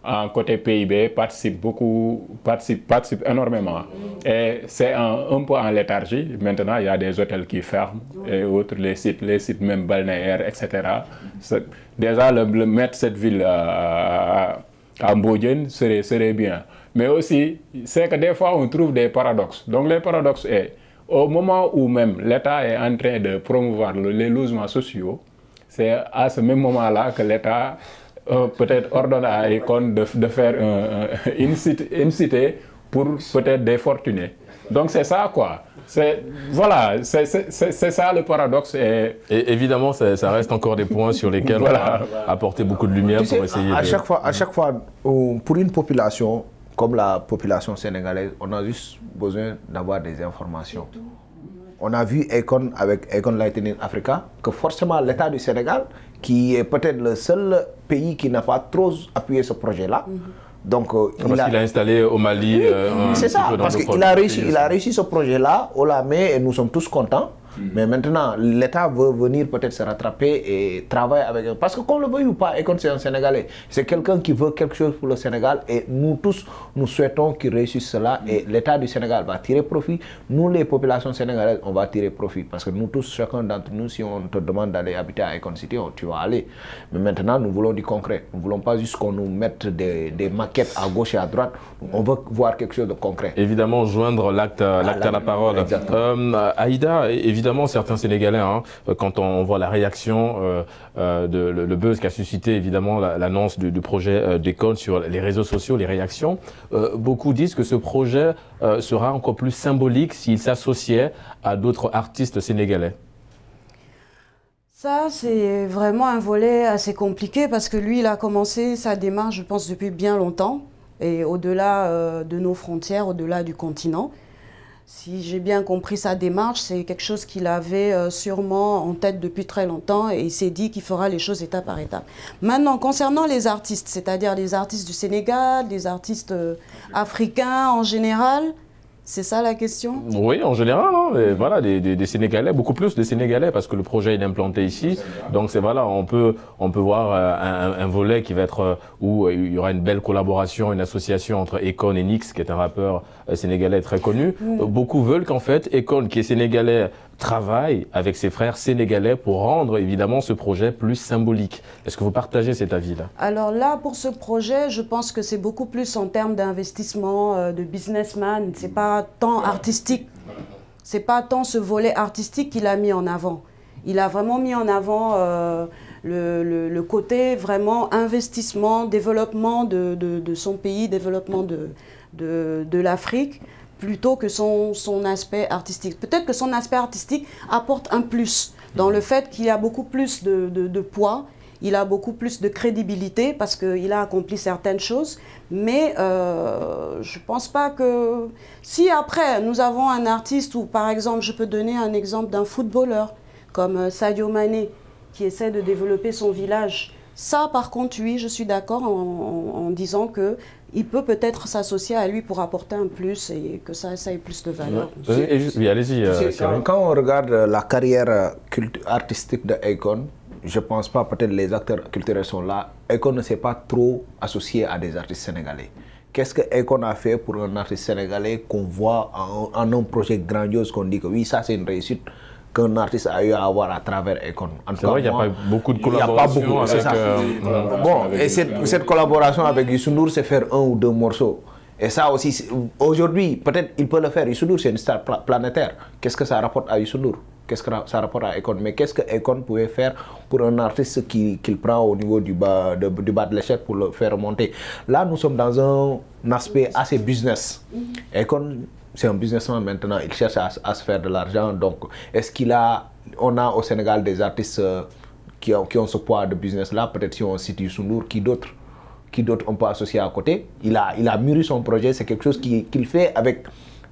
en côté PIB, participe énormément. Et c'est un peu en léthargie. Maintenant, il y a des hôtels qui ferment et autres, les sites même balnéaires, etc. Déjà, mettre cette ville à Mbodiène serait bien. Mais aussi, c'est que des fois, on trouve des paradoxes. Donc, les paradoxes est, au moment où même l'État est en train de promouvoir les logements sociaux, c'est à ce même moment-là que l'État peut-être ordonne à Akon de faire une cité pour peut-être des fortunés. Donc c'est ça quoi. Voilà, c'est ça le paradoxe. Et évidemment, ça reste encore des points sur lesquels voilà. on va apporter beaucoup de lumière pour essayer à chaque fois, pour une population comme la population sénégalaise, on a juste besoin d'avoir des informations. On a vu Akon avec Akon Lightning Africa, que forcément l'État du Sénégal, qui est peut-être le seul pays qui n'a pas trop appuyé ce projet-là. Donc, parce qu'il a installé au Mali. C'est ça, parce qu'il a réussi ce projet-là au Lamé et nous sommes tous contents. Mais maintenant, l'État veut venir peut-être se rattraper et travailler avec eux. Parce que qu'on le veuille ou pas, Akon c'est un Sénégalais. C'est quelqu'un qui veut quelque chose pour le Sénégal et nous tous, nous souhaitons qu'il réussisse cela et l'État du Sénégal va tirer profit. Nous, les populations sénégalaises, on va tirer profit. Parce que nous tous, chacun d'entre nous, si on te demande d'aller habiter à Akon City, tu vas aller. Mais maintenant, nous voulons du concret. Nous ne voulons pas juste qu'on nous mette des maquettes à gauche et à droite. On veut voir quelque chose de concret. Évidemment, joindre l'acte à la parole. Aïda, évidemment, certains Sénégalais, hein, quand on voit la réaction, le buzz qu'a suscité évidemment l'annonce du projet d'Akon sur les réseaux sociaux, les réactions, beaucoup disent que ce projet sera encore plus symbolique s'il s'associait à d'autres artistes sénégalais. Ça, c'est vraiment un volet assez compliqué parce que lui, il a commencé sa démarche, je pense, depuis bien longtemps et au-delà de nos frontières, au-delà du continent. Si j'ai bien compris sa démarche, c'est quelque chose qu'il avait sûrement en tête depuis très longtemps et il s'est dit qu'il fera les choses étape par étape. Maintenant, concernant les artistes, c'est-à-dire les artistes du Sénégal, les artistes africains en général, c'est ça la question? Oui, en général, hein, voilà, des Sénégalais, beaucoup plus de Sénégalais parce que le projet est implanté ici. Donc voilà, on peut voir un volet qui va être où il y aura une belle collaboration, une association entre Akon et Nix, qui est un rappeur sénégalais très connu. Beaucoup veulent qu'en fait Akon, qui est sénégalais, travaille avec ses frères sénégalais pour rendre évidemment ce projet plus symbolique. Est-ce que vous partagez cet avis-là? Alors là, pour ce projet, je pense que c'est beaucoup plus en termes d'investissement, de businessman. C'est pas tant artistique. C'est pas tant ce volet artistique qu'il a mis en avant. Il a vraiment mis en avant le côté vraiment investissement, développement de son pays, développement de l'Afrique, plutôt que son aspect artistique. Peut-être que son aspect artistique apporte un plus dans le fait qu'il a beaucoup plus de poids, il a beaucoup plus de crédibilité parce qu'il a accompli certaines choses, mais je ne pense pas que... Si après, nous avons un artiste ou par exemple, je peux donner un exemple d'un footballeur comme Sadio Mané qui essaie de développer son village. Ça, par contre, oui, je suis d'accord en disant que il peut peut-être s'associer à lui pour apporter un plus et que ça ait plus de valeur. Oui, allez-y. Quand on regarde la carrière artistique de Akon, je ne pense pas, peut-être les acteurs culturels sont là, Akon ne s'est pas trop associé à des artistes sénégalais. Qu'est-ce que Akon a fait pour un artiste sénégalais qu'on voit en un projet grandiose, qu'on dit que oui, ça c'est une réussite qu'un artiste a eu à avoir à travers Akon. C'est vrai qu'il n'y a pas beaucoup de collaboration avec... Bon, et cette collaboration avec Youssou N'Dour, c'est faire 1 ou 2 morceaux. Et ça aussi, aujourd'hui, peut-être il peut le faire. Youssou N'Dour, c'est une star planétaire. Qu'est-ce que ça rapporte à Youssou N'Dour? Qu'est-ce que ça rapporte à Akon? Mais qu'est-ce que Akon pouvait faire pour un artiste qu'il prend au niveau du bas de l'échelle pour le faire monter? Là, nous sommes dans un aspect assez business. Akon, c'est un businessman maintenant, il cherche à se faire de l'argent. Donc, est-ce on a au Sénégal des artistes qui ont ce poids de business-là? Peut-être si on cite Youssou N'Dour, qui d'autres on peut associer à côté? Il a mûri son projet, c'est quelque chose qu'il fait avec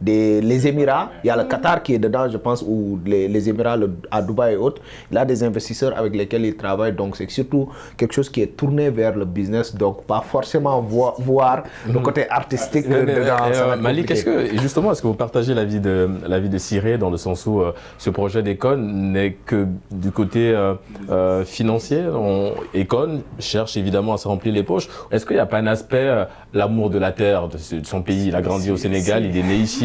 les Émirats. Il y a le Qatar qui est dedans, je pense, ou les Émirats à Dubaï et autres. Il a des investisseurs avec lesquels il travaille, donc c'est surtout quelque chose qui est tourné vers le business, donc pas forcément voir le côté artistique dedans. Malik, est-ce que vous partagez l'avis de Siré dans le sens où ce projet d'Akon n'est que du côté financier? Akon cherche évidemment à se remplir les poches. Est-ce qu'il n'y a pas un aspect, l'amour de la terre, de son pays? Il a grandi au Sénégal, il est né ici.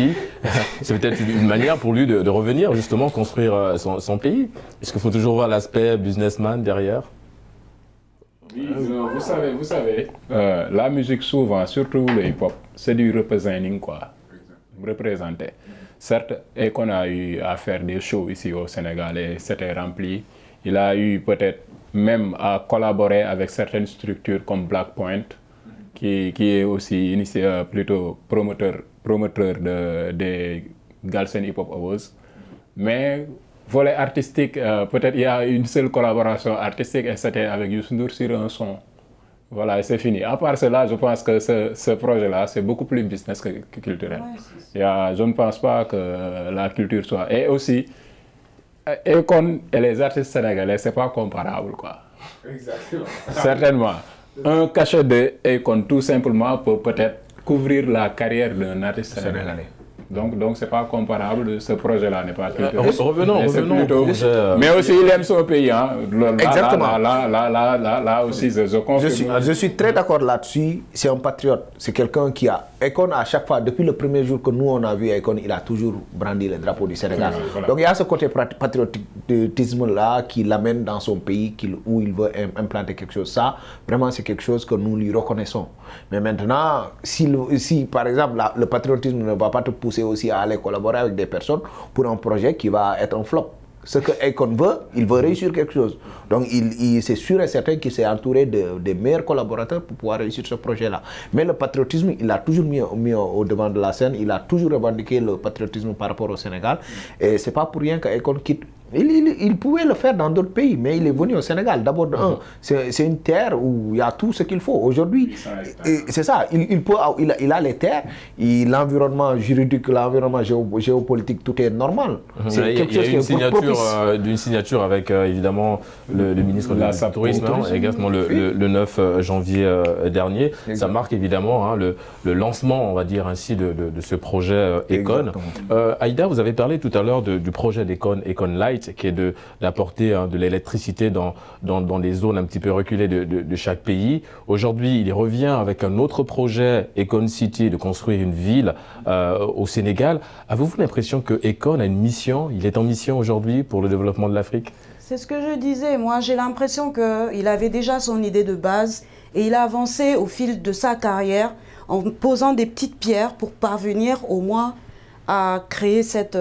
C'est peut-être une manière pour lui de revenir justement construire son pays. Est-ce qu'il faut toujours voir l'aspect businessman derrière? Oui, vous savez, la musique souvent, surtout le hip-hop, c'est du representing quoi. Représenter. Certes, Akon a eu à faire des shows ici au Sénégal et c'était rempli. Il a eu peut-être même à collaborer avec certaines structures comme Blackpoint, qui est aussi initié, plutôt promoteur des Galsen Hip Hop Awards. Mais volet artistique, peut-être il y a une seule collaboration artistique et c'était avec Youssou Ndour sur un son. Voilà, et c'est fini. À part cela, je pense que ce projet-là, c'est beaucoup plus business que culturel. Ouais, je ne pense pas que la culture soit... Et aussi, Akon et les artistes sénégalais, c'est pas comparable, quoi. Exactement. Certainement. Un cachet de Akon, tout simplement, pour peut-être couvrir la carrière d'un artiste sénégalais. Donc c'est pas comparable, ce projet-là n'est pas culturel. Revenons plutôt, mais aussi il aime son pays. Hein. Exactement. Là aussi, je suis très d'accord là-dessus. C'est un patriote. C'est quelqu'un qui a... Akon, à chaque fois, depuis le premier jour que nous on a vu Akon, il a toujours brandi le drapeau du Sénégal. Voilà. Donc il y a ce côté patriotisme-là qui l'amène dans son pays, où il veut implanter quelque chose. Ça, vraiment, c'est quelque chose que nous lui reconnaissons. Mais maintenant, si par exemple, le patriotisme ne va pas te pousser aussi à aller collaborer avec des personnes pour un projet qui va être un flop. Ce que Akon veut, il veut réussir quelque chose. Donc, c'est sûr et certain qu'il s'est entouré des meilleurs collaborateurs pour pouvoir réussir ce projet-là. Mais le patriotisme, il l'a toujours mis au devant de la scène. Il a toujours revendiqué le patriotisme par rapport au Sénégal. Et c'est pas pour rien qu'Akon quitte. Il pouvait le faire dans d'autres pays, mais il est venu au Sénégal. D'abord, c'est une terre où il y a tout ce qu'il faut. Aujourd'hui, c'est ça, il a les terres, l'environnement juridique, l'environnement géopolitique, tout est normal. Il y a une signature avec évidemment le ministre du Tourisme, également le 9 janvier dernier. Exactement. Ça marque évidemment hein, le lancement, on va dire ainsi, de ce projet Akon. Aïda, vous avez parlé tout à l'heure du projet d'Akon, Akon Light, qui est d'apporter de l'électricité dans les zones un petit peu reculées de chaque pays. Aujourd'hui, il revient avec un autre projet, Akon City, de construire une ville au Sénégal. Avez-vous l'impression que Akon a une mission, il est en mission aujourd'hui pour le développement de l'Afrique? C'est ce que je disais. Moi, j'ai l'impression qu'il avait déjà son idée de base et il a avancé au fil de sa carrière en posant des petites pierres pour parvenir au moins à créer cette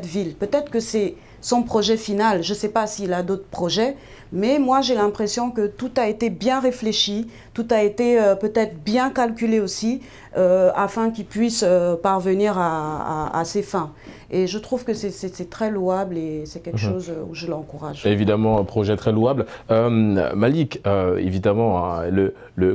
ville. Peut-être que c'est son projet final. Je ne sais pas s'il a d'autres projets, mais moi j'ai l'impression que tout a été bien réfléchi, tout a été peut-être bien calculé aussi, afin qu'il puisse parvenir à ses fins. Et je trouve que c'est très louable et c'est quelque chose où je l'encourage. Évidemment, un projet très louable. Malik, évidemment, hein,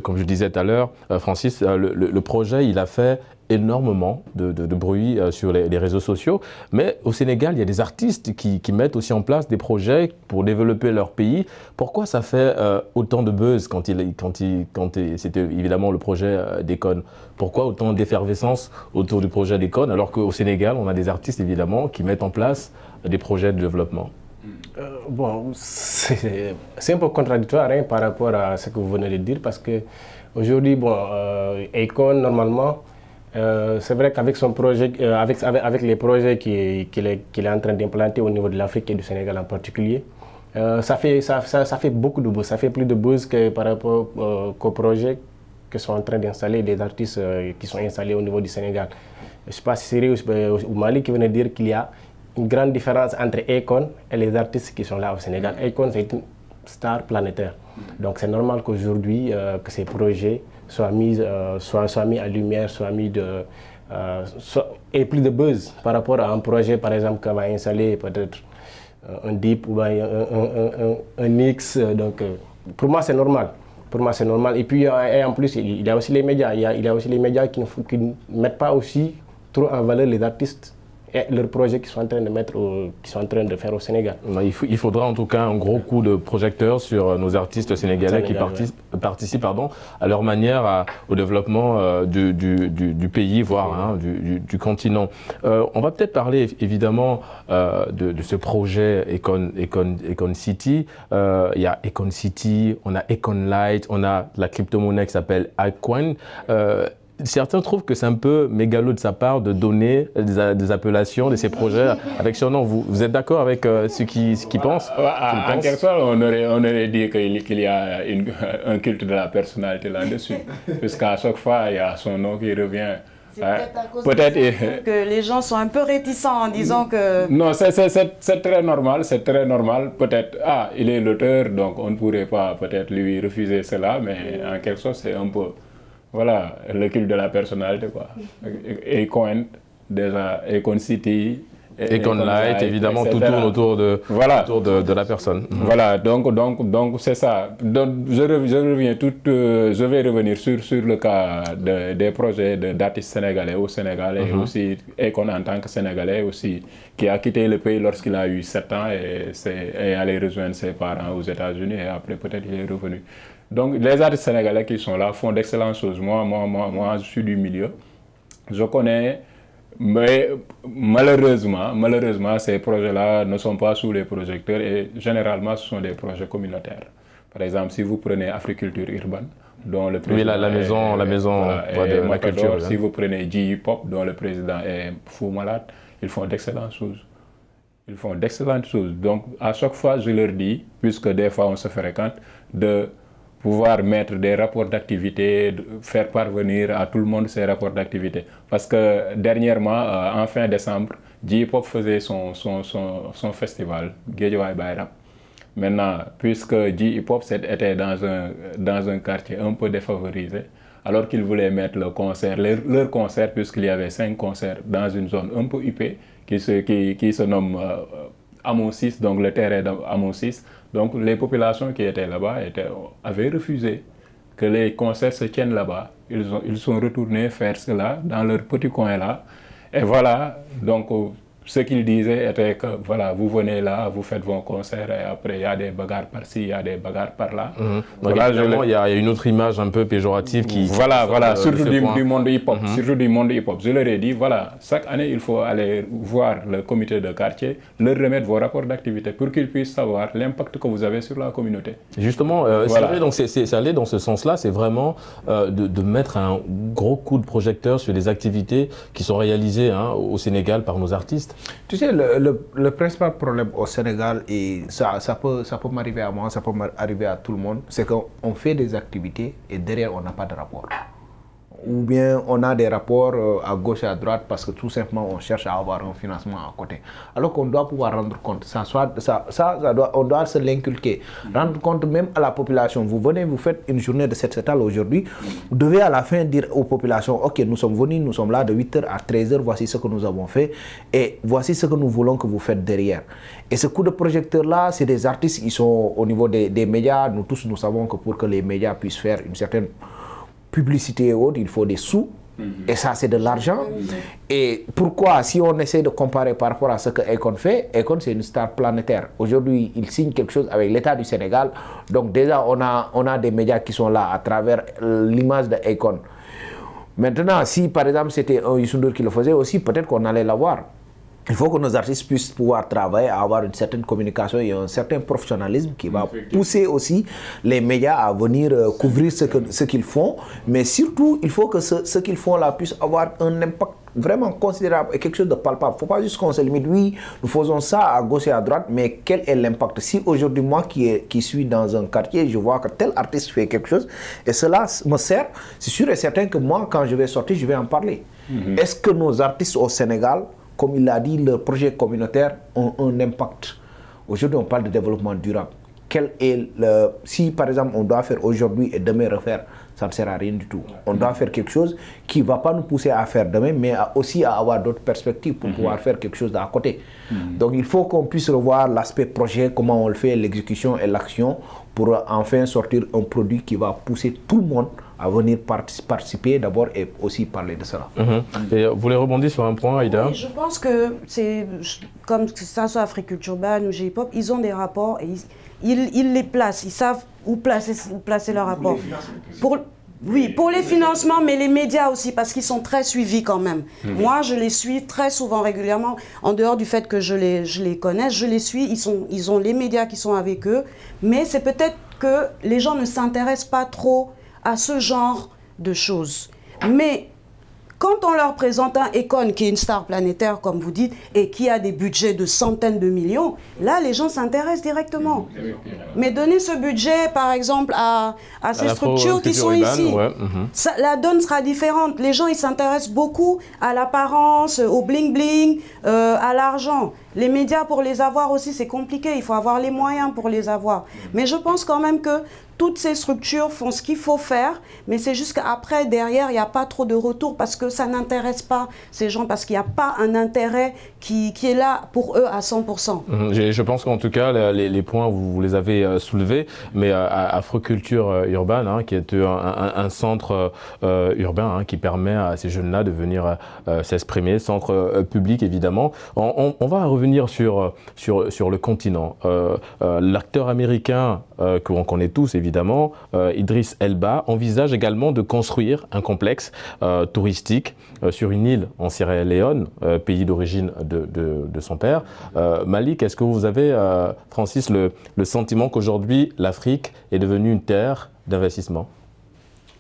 comme je disais tout à l'heure, Francis, le projet, il a fait énormément de bruit sur les réseaux sociaux, mais au Sénégal, il y a des artistes qui mettent aussi en place des projets pour développer leur pays. Pourquoi ça fait autant de buzz quand c'était évidemment le projet d'Akon? Pourquoi autant d'effervescence autour du projet d'Akon, alors qu'au Sénégal, on a des artistes évidemment qui mettent en place des projets de développement? Bon, c'est un peu contradictoire hein, par rapport à ce que vous venez de dire, parce que aujourd'hui, bon, Akon, normalement, c'est vrai qu'avec son projet, avec les projets qu'il est en train d'implanter au niveau de l'Afrique et du Sénégal en particulier, ça fait beaucoup de buzz. Ça fait plus de buzz que par rapport qu'aux projets que sont en train d'installer des artistes qui sont installés au niveau du Sénégal. Je ne sais pas si c'est Sirius ou Malik qui venait de dire qu'il y a une grande différence entre Akon et les artistes qui sont là au Sénégal. Akon, c'est une star planétaire. Donc c'est normal qu'aujourd'hui, que ces projets soient mis en lumière, soient mis et plus de buzz par rapport à un projet, par exemple, qu'on va installer peut-être un Deep ou un X. Donc pour moi, c'est normal. Pour moi, c'est normal. Et puis, et en plus, il y a aussi les médias. Il y a aussi les médias qui ne mettent pas aussi trop en valeur les artistes et leurs projets qu'ils sont en train de faire au Sénégal. Il faudra en tout cas un gros coup de projecteur sur nos artistes sénégalais qui participent à leur manière au développement du pays, voire du continent. On va peut-être parler évidemment de ce projet Akon City. Il y a Akon City, on a Akon Light, on a la crypto-monnaie qui s'appelle Akon. Certains trouvent que c'est un peu mégalo de sa part de donner des appellations de ces projets avec son nom. Vous êtes d'accord avec ce qu'ils pensent? En quelque sorte, on aurait dit qu'il y a un culte de la personnalité là-dessus. Parce qu'à chaque fois, il y a son nom qui revient. C'est peut-être à cause de ça que les gens sont un peu réticents en disant que... Non, c'est très normal, c'est très normal. Peut-être, il est l'auteur, donc on ne pourrait pas peut-être lui refuser cela, mais en quelque sorte, c'est un peu, voilà, le culte de la personnalité, quoi. Akon, déjà, Akon City... Akon Light, évidemment, tout tourne autour de, voilà. autour de la personne. Voilà, donc c'est ça. Donc, je vais revenir sur le cas des projets d'artistes sénégalais au Sénégal et aussi Akon en tant que Sénégalais aussi, qui a quitté le pays lorsqu'il a eu 7 ans et est allé rejoindre ses parents aux États-Unis et après peut-être il est revenu. Donc les artistes sénégalais qui sont là font d'excellentes choses. Moi, je suis du milieu. Je connais... Mais malheureusement, ces projets-là ne sont pas sous les projecteurs et généralement, ce sont des projets communautaires. Par exemple, si vous prenez Africulture urbaine, dont le président la maison de la culture, si vous prenez J-Hop, dont le président est Fou Malade, ils font d'excellentes choses. Ils font d'excellentes choses. Donc, à chaque fois, je leur dis, puisque des fois on se fréquente, de pouvoir mettre des rapports d'activité, faire parvenir à tout le monde ces rapports d'activité. Parce que dernièrement, en fin décembre, J-Pop faisait son festival, Guédiawaye Bayrap. Maintenant, puisque J-Pop était dans un quartier un peu défavorisé, alors qu'ils voulaient mettre leur concert, puisqu'il y avait 5 concerts dans une zone un peu huppée, qui se nomme Amon 6, donc le terrain d'Amon 6. Donc les populations qui étaient là-bas avaient refusé que les concerts se tiennent là-bas. Ils sont retournés faire cela dans leur petit coin là. Et voilà, donc ce qu'ils disaient était que voilà, vous venez là, vous faites vos concerts et après il y a des bagarres par-ci, il y a des bagarres par-là. Voilà, il y a une autre image un peu péjorative qui... Voilà, surtout du monde hip-hop. Surtout du monde hip-hop. Je leur ai dit, voilà, chaque année, il faut aller voir le comité de quartier, leur remettre vos rapports d'activité pour qu'ils puissent savoir l'impact que vous avez sur la communauté. Justement, voilà. Donc c'est aller dans ce sens-là, c'est vraiment de mettre un gros coup de projecteur sur les activités qui sont réalisées au Sénégal par nos artistes. Tu sais, le principal problème au Sénégal, et ça peut m'arriver à moi, ça peut m'arriver à tout le monde, c'est qu'on fait des activités et derrière on n'a pas de rapport. Ou bien on a des rapports à gauche et à droite parce que tout simplement on cherche à avoir un financement à côté. Alors qu'on doit pouvoir rendre compte, on doit se l'inculquer, rendre compte même à la population. Vous venez, vous faites une journée de set setal aujourd'hui, vous devez à la fin dire aux populations, ok, nous sommes venus, nous sommes là de 8h à 13h, voici ce que nous avons fait et voici ce que nous voulons que vous faites derrière. Et ce coup de projecteur-là, c'est des artistes qui sont au niveau des médias. Nous tous, nous savons que pour que les médias puissent faire une certaine publicité et autres, il faut des sous. Et ça, c'est de l'argent. Et pourquoi, si on essaie de comparer par rapport à ce que Akon fait, Akon, c'est une star planétaire. Aujourd'hui, il signe quelque chose avec l'État du Sénégal. Donc déjà, on a des médias qui sont là à travers l'image de Akon. Maintenant, si par exemple, c'était un Youssou Ndour qui le faisait aussi, peut-être qu'on allait l'avoir. Il faut que nos artistes puissent pouvoir travailler, avoir une certaine communication et un certain professionnalisme qui va pousser aussi les médias à venir couvrir ce qu'ils font. Mais surtout, il faut que ce qu'ils font là puisse avoir un impact vraiment considérable et quelque chose de palpable. Il ne faut pas juste qu'on se limite, oui, nous faisons ça à gauche et à droite, mais quel est l'impact? Si aujourd'hui, moi qui suis dans un quartier, je vois que tel artiste fait quelque chose et cela me sert, c'est sûr et certain que moi, quand je vais sortir, je vais en parler. Est-ce que nos artistes au Sénégal, comme il l'a dit, leurs projets communautaires ont un impact? Aujourd'hui, on parle de développement durable. Si, par exemple, on doit faire aujourd'hui et demain refaire, ça ne sert à rien du tout. On doit faire quelque chose qui ne va pas nous pousser à faire demain, mais aussi à avoir d'autres perspectives pour pouvoir faire quelque chose d'à côté. Donc, il faut qu'on puisse revoir l'aspect projet, comment on le fait, l'exécution et l'action, pour enfin sortir un produit qui va pousser tout le monde à venir participer d'abord et aussi parler de cela. Et vous voulez rebondir sur un point, Aïda? Oui, je pense que c'est comme que ça soit Africulture urbaine ou J-Pop, ils ont des rapports et ils les placent, ils savent où placer leurs rapports. Pour les financements, mais les médias aussi, parce qu'ils sont très suivis quand même. Moi, je les suis très souvent, régulièrement, en dehors du fait que je les connaisse, je les suis, ils ont les médias qui sont avec eux, mais c'est peut-être que les gens ne s'intéressent pas trop à ce genre de choses. Mais Quand on leur présente un Akon qui est une star planétaire, comme vous dites, et qui a des budgets de centaines de millions, là, les gens s'intéressent directement. Mais donner ce budget, par exemple, à ces structures qui sont ici, ça, la donne sera différente. Les gens, ils s'intéressent beaucoup à l'apparence, au bling-bling, à l'argent. Les médias, pour les avoir aussi, c'est compliqué. Il faut avoir les moyens pour les avoir. Mais je pense quand même que toutes ces structures font ce qu'il faut faire, mais c'est juste qu'après, derrière, il n'y a pas trop de retour parce que ça n'intéresse pas ces gens, parce qu'il n'y a pas un intérêt qui est là pour eux à 100%. Je pense qu'en tout cas, les points, vous les avez soulevés, mais Afroculture Urbaine, hein, qui est un centre urbain, hein, qui permet à ces jeunes-là de venir s'exprimer, centre public évidemment. On va revenir sur le continent. L'acteur américain qu'on connaît tous évidemment, Idriss Elba, envisage également de construire un complexe touristique sur une île en Sierra Leone, pays d'origine de son père. Malik, est-ce que vous avez, Francis, le sentiment qu'aujourd'hui l'Afrique est devenue une terre d'investissement?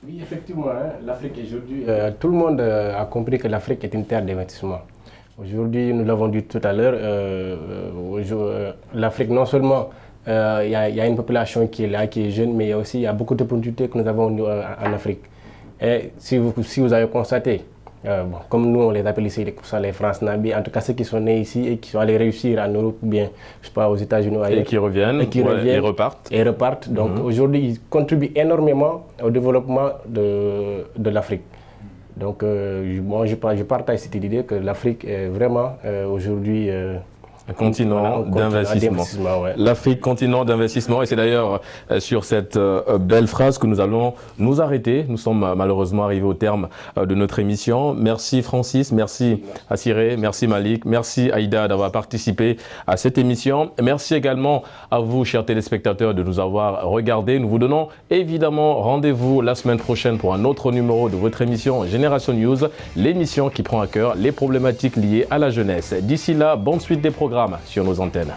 Oui, effectivement, hein, l'Afrique aujourd'hui, tout le monde a compris que l'Afrique est une terre d'investissement. Aujourd'hui, nous l'avons dit tout à l'heure, l'Afrique non seulement il y a une population qui est là, qui est jeune, mais il y a beaucoup d'opportunités que nous avons en Afrique. Et si vous avez constaté, comme nous on les appelle ici les France Nabi, en tout cas ceux qui sont nés ici et qui sont allés réussir en Europe ou bien, je sais pas, aux États-Unis ou ailleurs. Et qui reviennent, et repartent. Et repartent. Donc aujourd'hui, ils contribuent énormément au développement de l'Afrique. Donc moi je partage cette idée que l'Afrique est vraiment aujourd'hui un continent d'investissement. Ouais. L'Afrique, continent d'investissement. Et c'est d'ailleurs sur cette belle phrase que nous allons nous arrêter. Nous sommes malheureusement arrivés au terme de notre émission. Merci Francis, merci Assiré, merci Malik, merci Aïda d'avoir participé à cette émission. Merci également à vous, chers téléspectateurs, de nous avoir regardés. Nous vous donnons évidemment rendez-vous la semaine prochaine pour un autre numéro de votre émission Génération News, l'émission qui prend à cœur les problématiques liées à la jeunesse. D'ici là, bonne suite des programmes sur nos antennes.